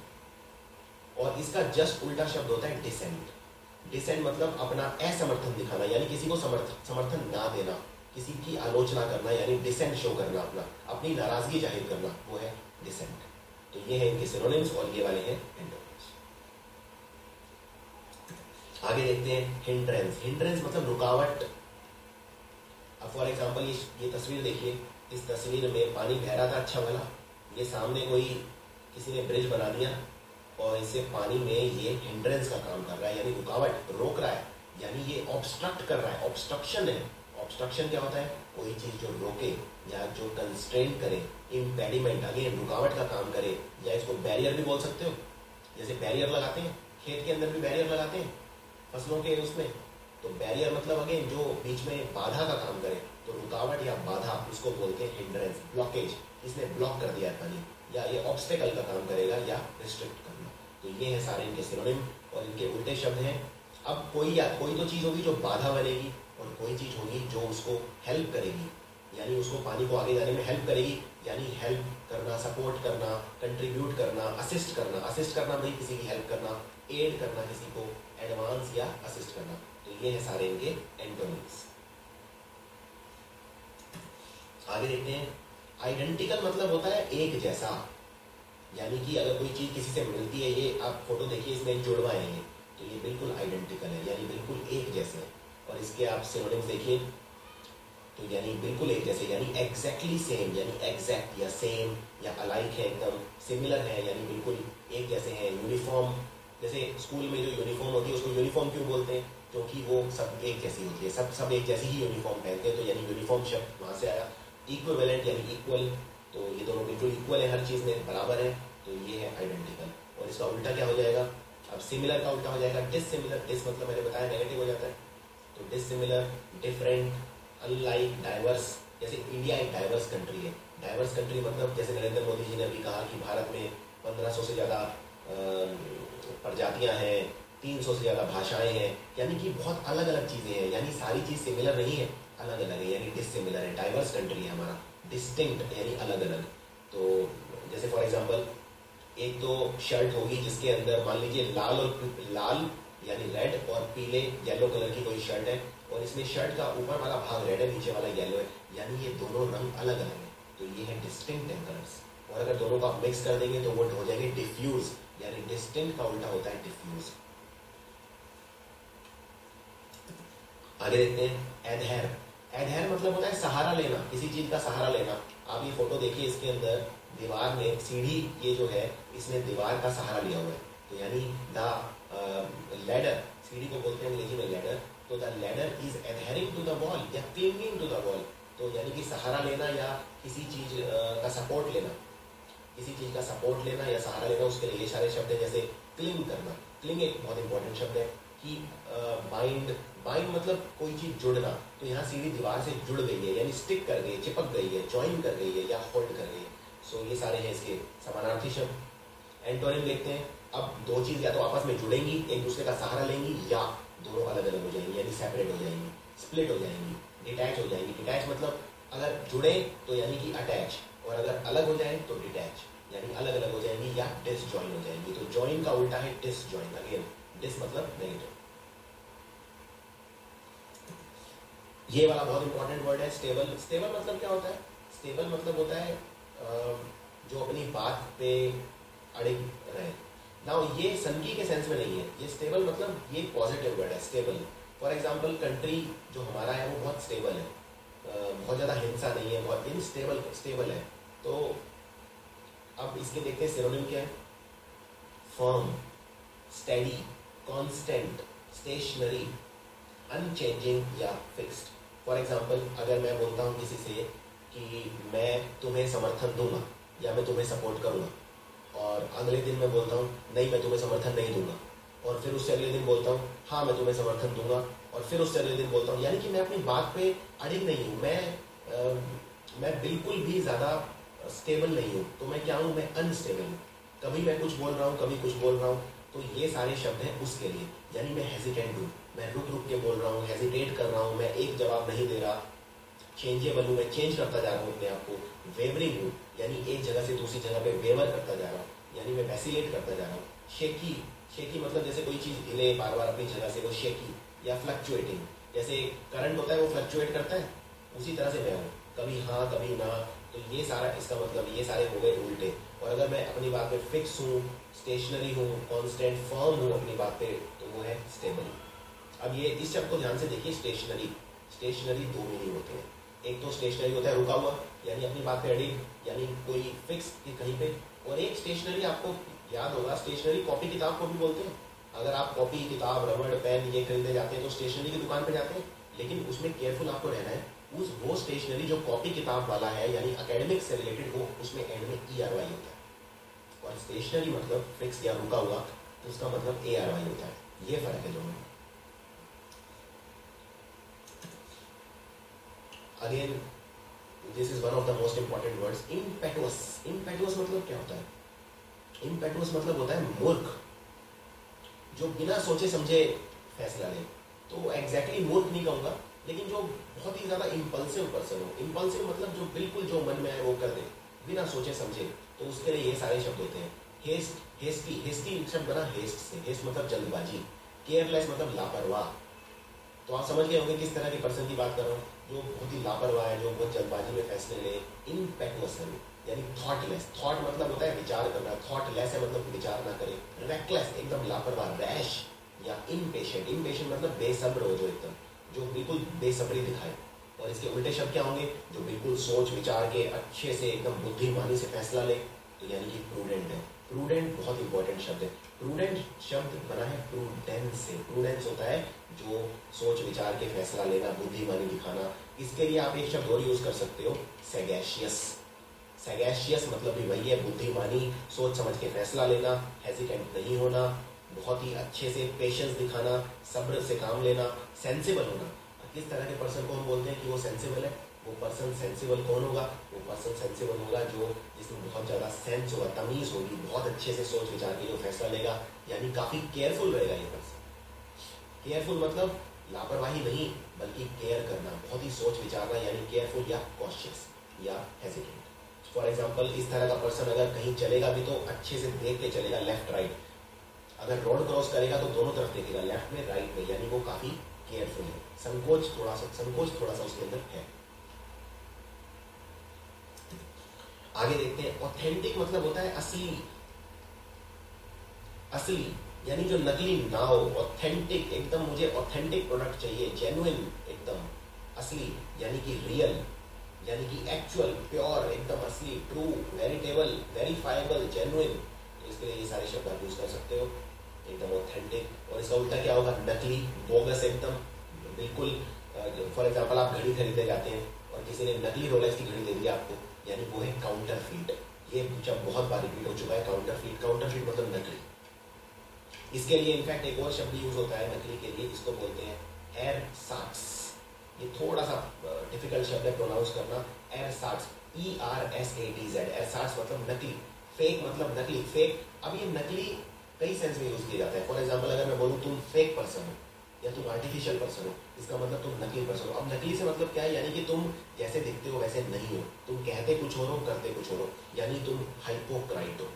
और इसका जस्ट उल्टा शब्द होता है डिसेंट। डिसेंट मतलब अपना असमर्थन दिखाना, यानी किसी को समर्थन ना देना, किसी की आलोचना करना, यानी डिसेंट शो करना, अपनी नाराजगी जाहिर करना, वो है डिसेंट। तो ये है इनके सिनोनिम्स और ये वाले हैं एंटोनिम्स। आगे देखते हैं हिंड्रेंस। हिंड्रेंस मतलब रुकावट। अब फॉर एग्जाम्पल ये तस्वीर देखिए, इस तस्वीर में पानी बह रहा था अच्छा भला, ये सामने कोई किसी ने ब्रिज बना दिया और इससे पानी में ये हिंड्रेंस का काम कर रहा है, यानी रुकावट, रोक रहा है, यानी ये ऑब्स्ट्रक्ट कर रहा है, ऑब्स्ट्रक्शन है। ऑब्स्ट्रक्शन क्या होता है? कोई चीज़ जो रोके या जो कंस्ट्रेंट करे, इम्पेडिमेंट, अगेन रुकावट का काम करे, या इसको बैरियर भी बोल सकते हो। जैसे बैरियर लगाते हैं, खेत के अंदर भी बैरियर लगाते हैं फसलों के उसमें, तो बैरियर मतलब अगेन जो बीच में बाधा का काम करे। तो रुकावट या बाधा उसको बोलते हैं हिंड्रेंस, ब्लॉकेज, इसने ब्लॉक कर दिया पानी, या ये ऑब्स्टेकल का काम करेगा या रिस्ट्रिक्ट करना। तो ये है सारे इनके सिनोनिम और इनके उल्टे शब्द हैं। अब कोई तो चीज़ होगी जो बाधा बनेगी और कोई चीज़ होगी जो उसको हेल्प करेगी, यानी उसको पानी को आगे जाने में हेल्प करेगी, यानी हेल्प करना, सपोर्ट करना, कंट्रीब्यूट करना, असिस्ट करना। असिस्ट करना भाई किसी की हेल्प करना, एड करना किसी को, एडवांस या असिस्ट करना। तो ये है सारे इनके एंटोनिम्स। आगे देखते हैं आइडेंटिकल मतलब होता है एक जैसा, यानी कि अगर कोई चीज़ किसी से मिलती है, ये आप फोटो देखिए, इसमें जुड़वा है ये, तो ये बिल्कुल आइडेंटिकल है, यानी बिल्कुल एक जैसे है। और इसके आप सिनोनिम्स देखिए, तो यानी बिल्कुल एक जैसे, यानी एग्जैक्टली सेम, यानी एग्जैक्ट या सेम या अलाइक है, एकदम सिमिलर है, यानी बिल्कुल एक जैसे हैं। यूनिफॉर्म, जैसे स्कूल में जो यूनिफॉर्म होती है उसको यूनिफॉर्म क्यों बोलते हैं? क्योंकि वो सब एक जैसी होती है, सब एक जैसी ही यूनिफॉर्म पहनते हैं, तो यानी यूनिफॉर्म शब्द वहाँ से आया। इक्विवेलेंट यानी इक्वल, तो ये दोनों बिल्कुल इक्वल है, हर चीज़ में बराबर है, तो ये है आइडेंटिकल। और इसका उल्टा क्या हो जाएगा? अब सिमिलर का उल्टा हो जाएगा डिससिमिलर। डिस मतलब मैंने बताया नेगेटिव हो जाता है, तो डिससिमिलर, डिफरेंट, अनलाइक, डाइवर्स। जैसे इंडिया एक डाइवर्स कंट्री है। डाइवर्स कंट्री मतलब जैसे नरेंद्र मोदी जी ने अभी कहा कि भारत में 1500 से ज़्यादा प्रजातियां हैं, 300 से ज़्यादा भाषाएं हैं, यानी कि बहुत अलग अलग चीज़ें हैं, यानी सारी चीज़ सिमिलर नहीं है, अलग अलग है, यानी डिससिमिलर है। डाइवर्स कंट्री है हमारा, डिस्टिंक्ट यानी अलग अलग। तो जैसे फॉर एग्जांपल एक तो शर्ट होगी जिसके अंदर मान लीजिए लाल यानी रेड और पीले येलो कलर की कोई शर्ट है, और इसमें शर्ट का ऊपर वाला भाग रेड है, नीचे वाला येलो है, यानी ये दोनों रंग अलग अलग है, तो ये है डिस्टिंक्ट कलर्स। और अगर दोनों को आप मिक्स कर देंगे तो वो हो जाएंगे डिफ्यूज, यानी डिस्टिंक्ट का उल्टा होता है डिफ्यूज। आगे देखते हैं एडहेर। एडहेर मतलब होता है सहारा लेना, किसी चीज का सहारा लेना। आप ये फोटो देखिए, इसके अंदर दीवार में सीढ़ी, ये जो है इसने दीवार का सहारा लिया हुआ है, तो यानी द लैडर, सीढ़ी को बोलते हैं अंग्रेजी में लैडर, तो the ladder is adhering to the wall या क्लिंगिंग टू द वॉल। तो यानी कि सहारा लेना या किसी चीज का सपोर्ट लेना, किसी चीज का सपोर्ट लेना या सहारा लेना, उसके लिए ये सारे शब्द हैं। जैसे क्लिंग करना, क्लिंग एक बहुत इंपॉर्टेंट शब्द है कि बाइंड, बाइंड मतलब कोई चीज जुड़ना, तो यहाँ सीढ़ी दीवार से जुड़ गई है, यानी स्टिक कर गई, चिपक गई है, ज्वाइन कर गई है या होल्ड कर गई है। सो ये सारे हैं इसके समानार्थी शब्द। एंटोनिम देखते हैं। अब दो चीज या तो आपस में जुड़ेंगी, एक दूसरे का सहारा लेंगी, या दोनों अलग अलग हो जाएंगी, यानी सेपरेट हो जाएंगी, स्प्लिट हो जाएंगी, डिटैच हो जाएंगी। डिटैच मतलब अगर जुड़े तो यानी कि अटैच, और अगर अलग हो जाए तो डिटैच, यानी अलग अलग हो जाएंगी या डिसजॉइन हो जाएंगी। तो जॉइन का उल्टा है डिसजॉइन। अगेन डिस मतलब नेगेटिव। ये वाला बहुत इंपॉर्टेंट वर्ड है स्टेबल। स्टेबल मतलब क्या होता है? स्टेबल मतलब होता है जो अपनी बात पे अड़िग रहे, नाउ ये सनकी के सेंस में नहीं है, ये स्टेबल मतलब ये पॉजिटिव वर्ड है स्टेबल। फॉर एग्जाम्पल कंट्री जो हमारा है वो बहुत स्टेबल है, बहुत ज़्यादा हिंसा नहीं है, बहुत इन स्टेबल स्टेबल है। तो अब इसके देखते हैं सिनोनिम क्या है। Firm, steady, constant, stationary, unchanging या फिक्स्ड। फॉर एग्जाम्पल अगर मैं बोलता हूँ किसी से कि मैं तुम्हें समर्थन दूंगा या मैं तुम्हें सपोर्ट करूंगा, और अगले दिन मैं बोलता हूँ नहीं मैं तुम्हें समर्थन नहीं दूंगा, और फिर उससे अगले दिन बोलता हूँ हाँ मैं तुम्हें समर्थन दूंगा, और फिर उससे अगले दिन बोलता हूँ, यानी कि मैं अपनी बात पे अड़िग नहीं हूँ, मैं बिल्कुल भी ज़्यादा स्टेबल नहीं हूँ। तो मैं क्या हूँ, मैं अनस्टेबल हूँ। कभी मैं कुछ बोल रहा हूँ, कभी कुछ बोल रहा हूँ। तो ये सारे शब्द हैं उसके लिए, यानी मैं हेजिटेंट हूँ, मैं रुक रुक के बोल रहा हूँ, हेजिटेट कर रहा हूँ, मैं एक जवाब नहीं दे रहा। चेंजेबल हूँ, मैं चेंज करता जा रहा हूँ अपने आप को। वेवरिंग हूँ, यानी एक जगह से दूसरी जगह पे वेवर करता जा रहा हूँ, यानी मैं वैसिलेट करता जा रहा हूँ। शेकी, शेकी मतलब जैसे कोई चीज़ हिले बार बार अपनी जगह से, वो शेकी। या फ्लक्चुएटिंग, जैसे करंट होता है वो फ्लक्चुएट करता है, उसी तरह से मैं हूँ, कभी हाँ कभी ना। तो ये सारा इसका मतलब, ये सारे हो गए उल्टे। और अगर मैं अपनी बात पे फिक्स हूँ, स्टेशनरी हूँ, कांस्टेंट, फर्म हूँ अपनी बात पे, तो वो है स्टेबल। अब ये इस शब्द को ध्यान से देखिए, स्टेशनरी। स्टेशनरी दो मीनिंग होते हैं। एक तो स्टेशनरी होता है रुका हुआ, यानी अपनी बात पे अड़ी, यानी कोई फिक्स कहीं पे। और एक स्टेशनरी आपको याद होगा, स्टेशनरी कॉपी किताब को भी बोलते हैं। अगर आप कॉपी किताब रबड़ पेन ये खरीदने जाते हैं तो स्टेशनरी की दुकान पे जाते हैं, लेकिन उसमें केयरफुल आपको रहना है। वो स्टेशनरी जो कॉपी किताब वाला है, यानी अकेडमिक से रिलेटेड हो, उसमें एंड में ERY होता है। और स्टेशनरी मतलब फिक्स या रुका हुआ, तो उसका मतलब ARY होता है। ये फर्क है दोनों में। Again this is one of the most important words, इम्पेटुअस। इम्पेटुअस मतलब क्या होता है? इम्पेटुअस मतलब होता है मूर्ख, जो बिना सोचे समझे फैसला ले। तो एग्जैक्टली मूर्ख नहीं कहूँगा, लेकिन जो बहुत ही ज़्यादा इम्पल्सिव पर्सन हो। इम्पल्सिव मतलब जो बिल्कुल जो मन में आए वो कर दे, बिना सोचे समझे। तो उसके लिए ये सारे शब्द होते हैं। हेस्ट, हेस्टी, हेस्टी शब्द बना हेस्ट से। हेस्ट मतलब जल्दबाजी। केयरलेस मतलब लापरवाह। तो आप समझ गए होंगे किस तरह के पर्सन की बात कर रहा हूँ, जो बहुत ही लापरवाह है, जो बहुत जल्दबाजी में फैसले ले। इम्पेटुअस है, यानी थॉटलेस। थॉट मतलब होता है विचार करना, थॉटलेस है मतलब विचार ना करे। रेकलेस एकदम लापरवाह, रैश। या इम्पेशेंट, इम्पेशेंट मतलब बेसब्र हो, जो एकदम जो बिल्कुल बेसब्री दिखाए। और इसके उल्टे शब्द क्या होंगे? जो बिल्कुल सोच विचार के अच्छे से एकदम बुद्धिमानी से फैसला ले, तो यानी कि प्रूडेंट है। प्रूडेंट बहुत इंपॉर्टेंट शब्द है। प्रूडेंट शब्द बना है प्रूडेंस से। प्रूडेंस होता है जो सोच विचार के फैसला लेना, बुद्धिमानी दिखाना। इसके लिए आप एक शब्द और यूज कर सकते हो, सैगैशियस। सैगैशियस मतलब भी वही है, बुद्धिमानी, सोच समझ के फैसला लेना, हेजिटेंट नहीं होना, बहुत ही अच्छे से पेशेंस दिखाना, सब्र से काम लेना, सेंसिबल होना। किस तरह के पर्सन को हम बोलते हैं कि वो सेंसिबल है? वो पर्सन सेंसिबल कौन होगा? वो पर्सन सेंसिबल होगा जो जिसमें बहुत ज़्यादा सेंस होगा, तमीज़ होगी, बहुत अच्छे से सोच विचार के जो फैसला लेगा, यानी काफ़ी केयरफुल रहेगा ये पर्सन। केयरफुल मतलब लापरवाही नहीं, बल्कि केयर करना, बहुत ही सोच विचारना, यानी केयरफुल या कॉशियस या हेजिटेंट। फॉर एग्जाम्पल इस तरह का पर्सन अगर कहीं चलेगा भी तो अच्छे से देख के चलेगा, लेफ्ट राइट। अगर रोड क्रॉस करेगा तो दोनों तरफ देखेगा, लेफ्ट में राइट में, यानी वो काफ़ी केयरफुल है। संकोच थोड़ा सा उसके अंदर है। आगे देखते हैं, ऑथेंटिक मतलब होता है असली। असली यानी जो नकली ना हो। ऑथेंटिक एकदम मुझे ऑथेंटिक प्रोडक्ट चाहिए, जेन्युइन एकदम असली, यानी कि रियल, यानी कि एक्चुअल, प्योर, एकदम असली, ट्रू, वेरिटेबल, वेरीफाइबल, जेन्युइन। तो इसके लिए ये सारे शब्द आप यूज कर सकते हो, एकदम ऑथेंटिक। और इसका उल्टा क्या होगा? नकली, बोगस एकदम, बिल्कुल। फॉर एग्जाम्पल आप घड़ी खरीदने जाते हैं और किसी ने नकली रोलेक्स की घड़ी दे दी आपको, यानी वो है काउंटरफीट। ये जब बहुत बार रिपीट हो चुका है, काउंटरफीट। काउंटरफीट मतलब नकली। इसके लिए इनफैक्ट एक और शब्द यूज होता है नकली के लिए, इसको बोलते हैं एरसाट्स। ये थोड़ा सा डिफिकल्ट शब्द है प्रोनाउंस करना, एरसाट्स, ERSATZ। एरसाट्स मतलब नकली, फेक मतलब नकली, फेक। अब ये नकली कई सेंस में यूज किया जाता है। फॉर एग्जाम्पल अगर मैं बोलूँ तुम फेक पर्सन हो या तुम आर्टिफिशियल पर्सन हो, इसका मतलब तुम नकली पर्सन हो। अब नकली से मतलब क्या है? यानी कि तुम जैसे दिखते हो वैसे नहीं हो, तुम कहते कुछ और हो, करते कुछ और हो, यानी तुम हाइपोक्राइट हो।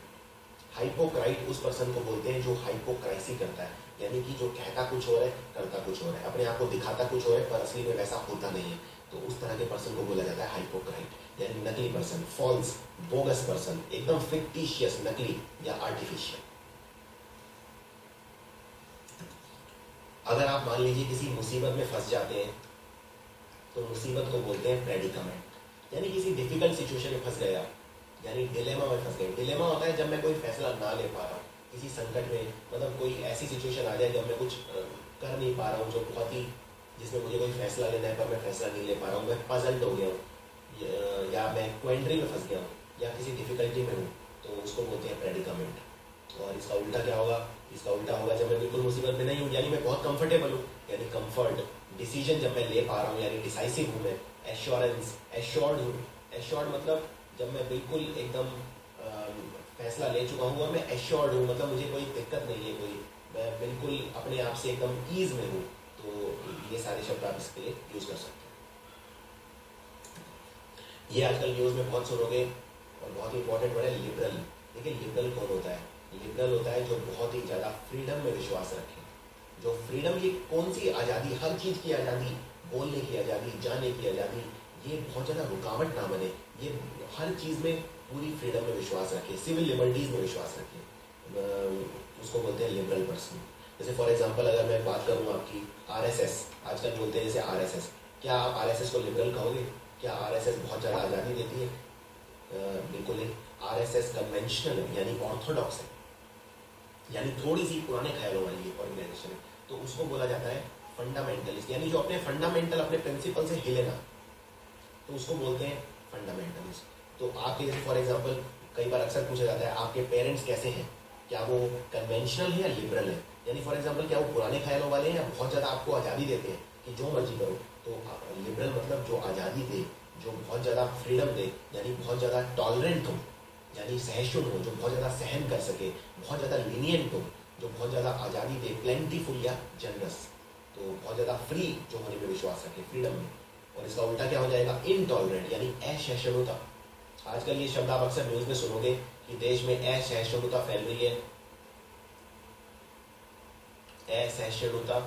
हाइपोक्राइट उस पर्सन को बोलते हैं जो हाइपोक्राइसी करता है, यानी कि जो कहता कुछ और है, करता कुछ और है, अपने आप को दिखाता कुछ और है, पर असली में वैसा होता नहीं है। तो उस तरह के पर्सन को बोला जाता है हाइपोक्राइट, यानी नकली पर्सन, फॉल्स, बोगस पर्सन, एकदम फिक्टिशियस, नकली या आर्टिफिशियल। अगर आप मान लीजिए किसी मुसीबत में फंस जाते हैं तो मुसीबत को बोलते हैं प्रेडिकामेंट, यानी किसी डिफिकल्ट सिचुएशन में फंस गया, यानी डिलेमा में फंस गए। डिलेमा होता है जब मैं कोई फैसला ना ले पा रहा हूँ किसी संकट में, मतलब कोई ऐसी सिचुएशन आ जाए जब मैं कुछ कर नहीं पा रहा हूँ, जो बहुत ही जिसमें मुझे कोई फैसला लेना है पर मैं फैसला नहीं ले पा रहा हूँ, मैं पजल्ड हो गया हूँ या मैं क्वेंड्री में फंस गया हूँ या किसी डिफिकल्टी में हूँ, तो उसको बोलते हैं प्रेडिकामेंट। और इसका उल्टा क्या होगा? इसका उल्टा होगा जब मैं बिल्कुल मुसीबत में नहीं हूँ, यानी मैं बहुत कंफर्टेबल हूँ, यानी कंफर्ट। डिसीजन जब मैं ले पा रहा हूँ यानी डिसाइसिव हूँ मैं। एश्योरेंस, एश्योर्ड हूँ। एश्योर्ड मतलब जब मैं बिल्कुल एकदम फैसला ले चुका हूँ और मैं एश्योर्ड हूँ, मतलब मुझे कोई दिक्कत नहीं है कोई, मैं बिल्कुल अपने आप से एकदम ईज में हूँ। तो ये सारे शब्द आप इसके लिए यूज कर सकते हैं। ये आजकल न्यूज़ में बहुत सुनोगे और बहुत ही इंपॉर्टेंट वर्ड है लिबरल। देखिए लिबरल कौन होता है? लिबरल होता है जो बहुत ही ज़्यादा फ्रीडम में विश्वास रखे। जो फ्रीडम, ये कौन सी आज़ादी? हर चीज़ की आज़ादी, बोलने की आज़ादी, जाने की आज़ादी, ये बहुत ज़्यादा रुकावट ना बने, ये हर चीज़ में पूरी फ्रीडम में विश्वास रखे, सिविल लिबर्टीज़ में विश्वास रखे, उसको बोलते हैं लिबरल पर्सन। जैसे फॉर एग्जांपल अगर मैं बात करूँ आपकी आरएसएस, आजकल बोलते हैं जैसे आरएसएस, क्या आप आरएसएस को लिबरल कहोगे? क्या आरएसएस बहुत ज़्यादा आज़ादी देती है? बिल्कुल नहीं। आरएसएस कन्वेंशनल है, यानी ऑर्थोडॉक्स है, यानी थोड़ी सी पुराने ख्यालों वाली ऑर्गेनाइजेशन है, तो उसको बोला जाता है फंडामेंटलिस्ट, यानी जो अपने फंडामेंटल, अपने प्रिंसिपल से हिले ना, तो उसको बोलते हैं फंडामेंटलिस्ट। तो आपके जैसे फॉर एग्जांपल कई बार अक्सर पूछा जाता है आपके पेरेंट्स कैसे हैं, क्या वो कन्वेंशनल है या लिबरल है? यानी फॉर एग्जांपल क्या वो पुराने ख्यालों वाले हैं या बहुत ज़्यादा आपको आज़ादी देते हैं कि जो मर्जी करो? तो लिबरल मतलब जो आज़ादी दे, जो बहुत ज़्यादा फ्रीडम दे, यानी बहुत ज़्यादा टॉलरेंट हो, यानी सहिष्णु हो, जो बहुत ज़्यादा सहन कर सके, बहुत ज़्यादा लीनियंट हो, जो बहुत ज़्यादा आज़ादी दे, प्लेंटीफुल या जनरस, तो बहुत ज़्यादा फ्री जो होने में विश्वास रखे, फ्रीडम में। और इसका उल्टा क्या हो जाएगा? इनटॉलरेंट, यानी असहिष्णुता। आजकल ये शब्द आप अक्सर न्यूज़ में सुनोगे कि देश में असहिष्णुता फैल रही है, असहिष्णुता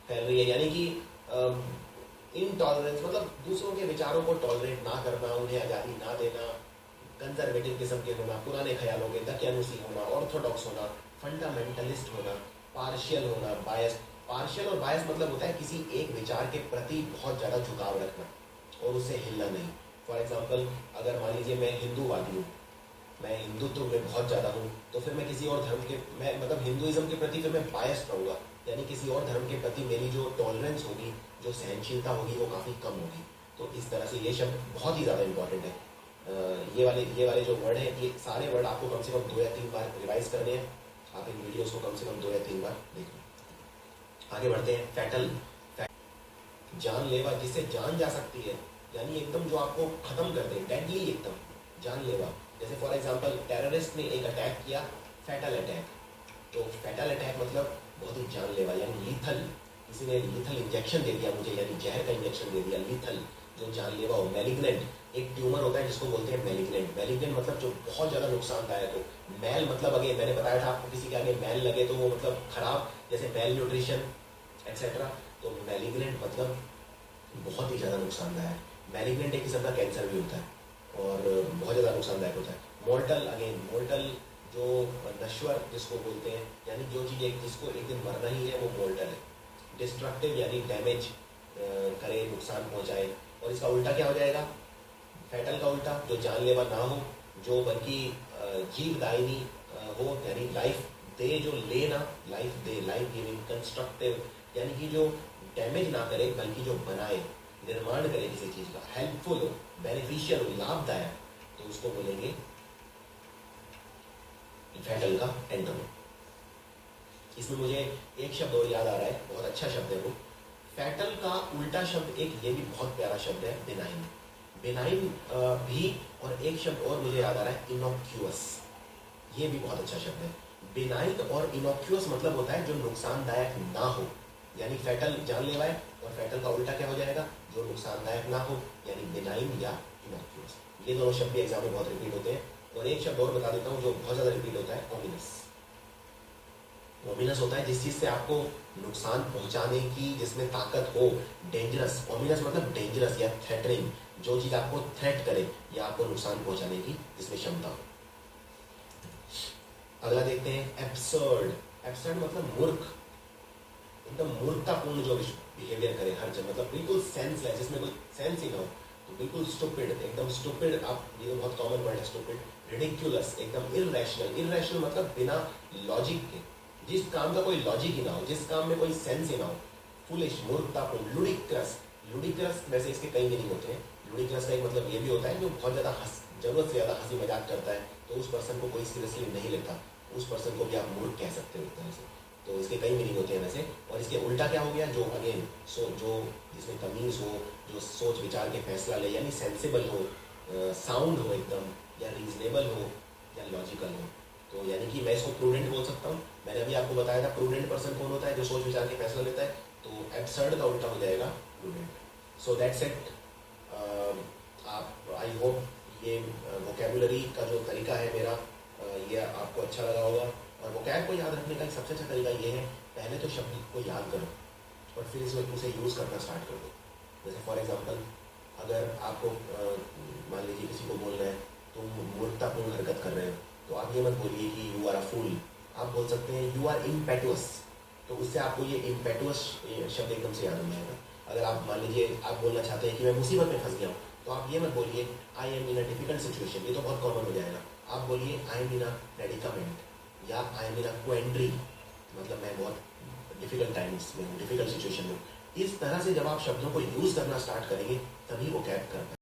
फैल रही है, यानी कि इनटॉलरेंस मतलब दूसरों के विचारों को टॉलरेट ना करना, उन्हें आज़ादी ना देना, कंजर्वेटिव किस्म के होना, पुराने ख्यालों के दकियानुसी होना, ऑर्थोडॉक्स होना, फंडामेंटलिस्ट होना, पार्शियल होना, बायस। पार्शियल और बायस मतलब होता है किसी एक विचार के प्रति बहुत ज़्यादा झुकाव रखना और उससे हिलना नहीं। फॉर एग्जाम्पल अगर मान लीजिए मैं हिंदूवादी हूँ, मैं हिंदुत्व में बहुत ज़्यादा हूँ, तो फिर मैं किसी और धर्म के, मैं मतलब हिंदुइज्म के प्रति फिर मैं बायस रहूँगा, यानी किसी और धर्म के प्रति मेरी जो टॉलरेंस होगी, जो सहनशीलता होगी, वो काफ़ी कम होगी। तो इस तरह से ये शब्द बहुत ही ज़्यादा इंपॉर्टेंट है। ये वाले जो वर्ड हैं, ये सारे वर्ड आपको कम से कम 2 या 3 बार रिवाइज करने हैं। आप इन वीडियोस को कम से कम 2 या 3 बार देखें। आगे बढ़ते हैं। फैटल, जानलेवा, जिससे जान जा सकती है, यानी एकदम जो आपको खत्म कर दे, डेडली, एकदम जानलेवा। जैसे फॉर एग्जांपल टेररिस्ट ने एक अटैक किया, फैटल अटैक। तो फैटल अटैक मतलब बहुत ही जानलेवा, यानी लीथल, किसी ने लीथल इंजेक्शन दे दिया मुझे, यानी जहर का इंजेक्शन दे दिया, लीथल, जो जानलेवा हो। मैलिग्नेंट, एक ट्यूमर होता है जिसको बोलते हैं मैलिग्नेंट। मैलिग्नेंट मतलब जो बहुत ज़्यादा नुकसानदायक हो। मैल मतलब अगे मैंने बताया था आपको, किसी के आगे मैल लगे तो वो मतलब खराब, जैसे मेल न्यूट्रिशन एक्सेट्रा। तो मैलिग्नेंट मतलब बहुत ही ज़्यादा नुकसानदायक। मैलिग्नेंट एक किस्म का कैंसर भी होता है और बहुत ज़्यादा नुकसानदायक होता है। मोर्टल, अगेन मोर्टल जो नश्वर जिसको बोलते हैं, यानी जो चीज़ जिसको एक दिन मरना ही है, वो मोर्टल है। डिस्ट्रक्टिव यानी डैमेज करे, नुकसान पहुँचाए। और इसका उल्टा क्या हो जाएगा? फैटल का उल्टा जो जानलेवा ना हो, जो बल्कि जीवदायिनी हो, यानी लाइफ दे, जो लेना, लाइफ दे, लाइफ गिविंग। कंस्ट्रक्टिव यानी कि जो डैमेज ना करे बल्कि जो बनाए, निर्माण करे किसी चीज का, हेल्पफुल हो, बेनिफिशियल हो, लाभदायक, तो उसको बोलेंगे फैटल का एंटोनिम। इसमें मुझे एक शब्द और याद आ रहा है, बहुत अच्छा शब्द है वो। फैटल का उल्टा शब्द एक ये भी बहुत प्यारा शब्द है, बेनाइन। बेनाइन भी, और एक शब्द और मुझे याद आ रहा है, इनोक्यूअस। ये भी बहुत अच्छा शब्द है। बेनाइन और इनोक्यूअस मतलब होता है जो नुकसानदायक ना हो, यानी फैटल जानलेवा है, और फैटल का उल्टा क्या हो जाएगा? जो नुकसानदायक ना हो, यानी बेनाइन या इनोक्यूअस। ये दोनों शब्द एग्जाम में बहुत रिपीट होते हैं। और एक शब्द और बता देता हूँ जो बहुत ज़्यादा रिपीट होता है, ओमिनस। ओमिनस होता है जिस चीज़ से आपको नुकसान पहुंचाने की, जिसमें ताकत हो। डेंजरस, ओमिनस मतलब डेंजरस या थ्रेटनिंग, जो चीज़ आपको थ्रेट करे या आपको नुकसान पहुंचाने की जिसमें क्षमता हो। अगला देखते हैं एब्सर्ड। एब्सर्ड मतलब मूर्ख, एकदम मूर्खतापूर्ण जो बिहेवियर करे हर जगह, मतलब बिल्कुल सेंसलेस, जिसमें कोई सेंस ही ना हो, तो बिल्कुल स्टूपिड, एकदम स्टूपिड। आप ये बहुत कॉमन वर्ड है स्टूपिड। रिडिक्यूलस, एकदम इरेशनल, इरेशनल मतलब बिना लॉजिक के, जिस काम का कोई लॉजिक ही ना हो, जिस काम में कोई सेंस ही ना हो। फुलिश, मूर्खतापूर्ण। लुडिक्रस, लुडिक्रस वैसे इसके कई मीनिंग होते हैं। लुडिक्रस का एक मतलब ये भी होता है जो बहुत ज़्यादा जरूरत से ज़्यादा हंसी मजाक करता है, तो उस पर्सन को कोई सीरियसली नहीं लेता, उस पर्सन को भी आप मूर्ख कह सकते हो एक तरह से। तो इसके कई मीनिंग होते हैं वैसे। और इसके उल्टा क्या हो गया, जो अगेन जो जिसमें तमीज़ हो, जो सोच विचार के फैसला ले, यानी सेंसिबल हो, साउंड हो एकदम, या रीजनेबल हो, या लॉजिकल हो। तो यानी कि मैं इसको प्रूडेंट बोल सकता हूँ। मैंने अभी आपको बताया था प्रूडेंट पर्सन कौन होता है, जो सोच विचार के फैसला लेता है। तो एब्सर्ड का उल्टा हो जाएगा प्रूडेंट। So that's it. आप, आई होप ये वोकेबुलरी का जो तरीका है मेरा, ये आपको अच्छा लगा होगा। और वोकैब को याद रखने का एक सबसे अच्छा तरीका ये है, पहले तो शब्द को याद करो और फिर उसे यूज़ करना स्टार्ट कर दो। जैसे फॉर एग्जांपल, अगर आपको मान लीजिए किसी को बोलना है तुम मूर्खतापूर्ण हरकत कर रहे हो, तो आप ये मत बोलिए कि यू आर अ फूल, आप बोल सकते हैं यू आर इम्पेटुअस। तो उससे आपको ये इम्पेटुअस शब्द एकदम से याद हो जाएगा। अगर आप मान लीजिए आप बोलना चाहते हैं कि मैं मुसीबत में फंस गया हूँ, तो आप ये मत बोलिए I am in a difficult situation, ये तो बहुत कॉमन हो जाएगा। आप बोलिए I am in a predicament, या आई एम इन अ क्वेंड्री, मतलब मैं बहुत डिफिकल्ट टाइम्स में हूँ, डिफिकल्ट सिचुएशन में हूँ। इस तरह से जब आप शब्दों को यूज़ करना स्टार्ट करेंगे, तभी वो कैप कर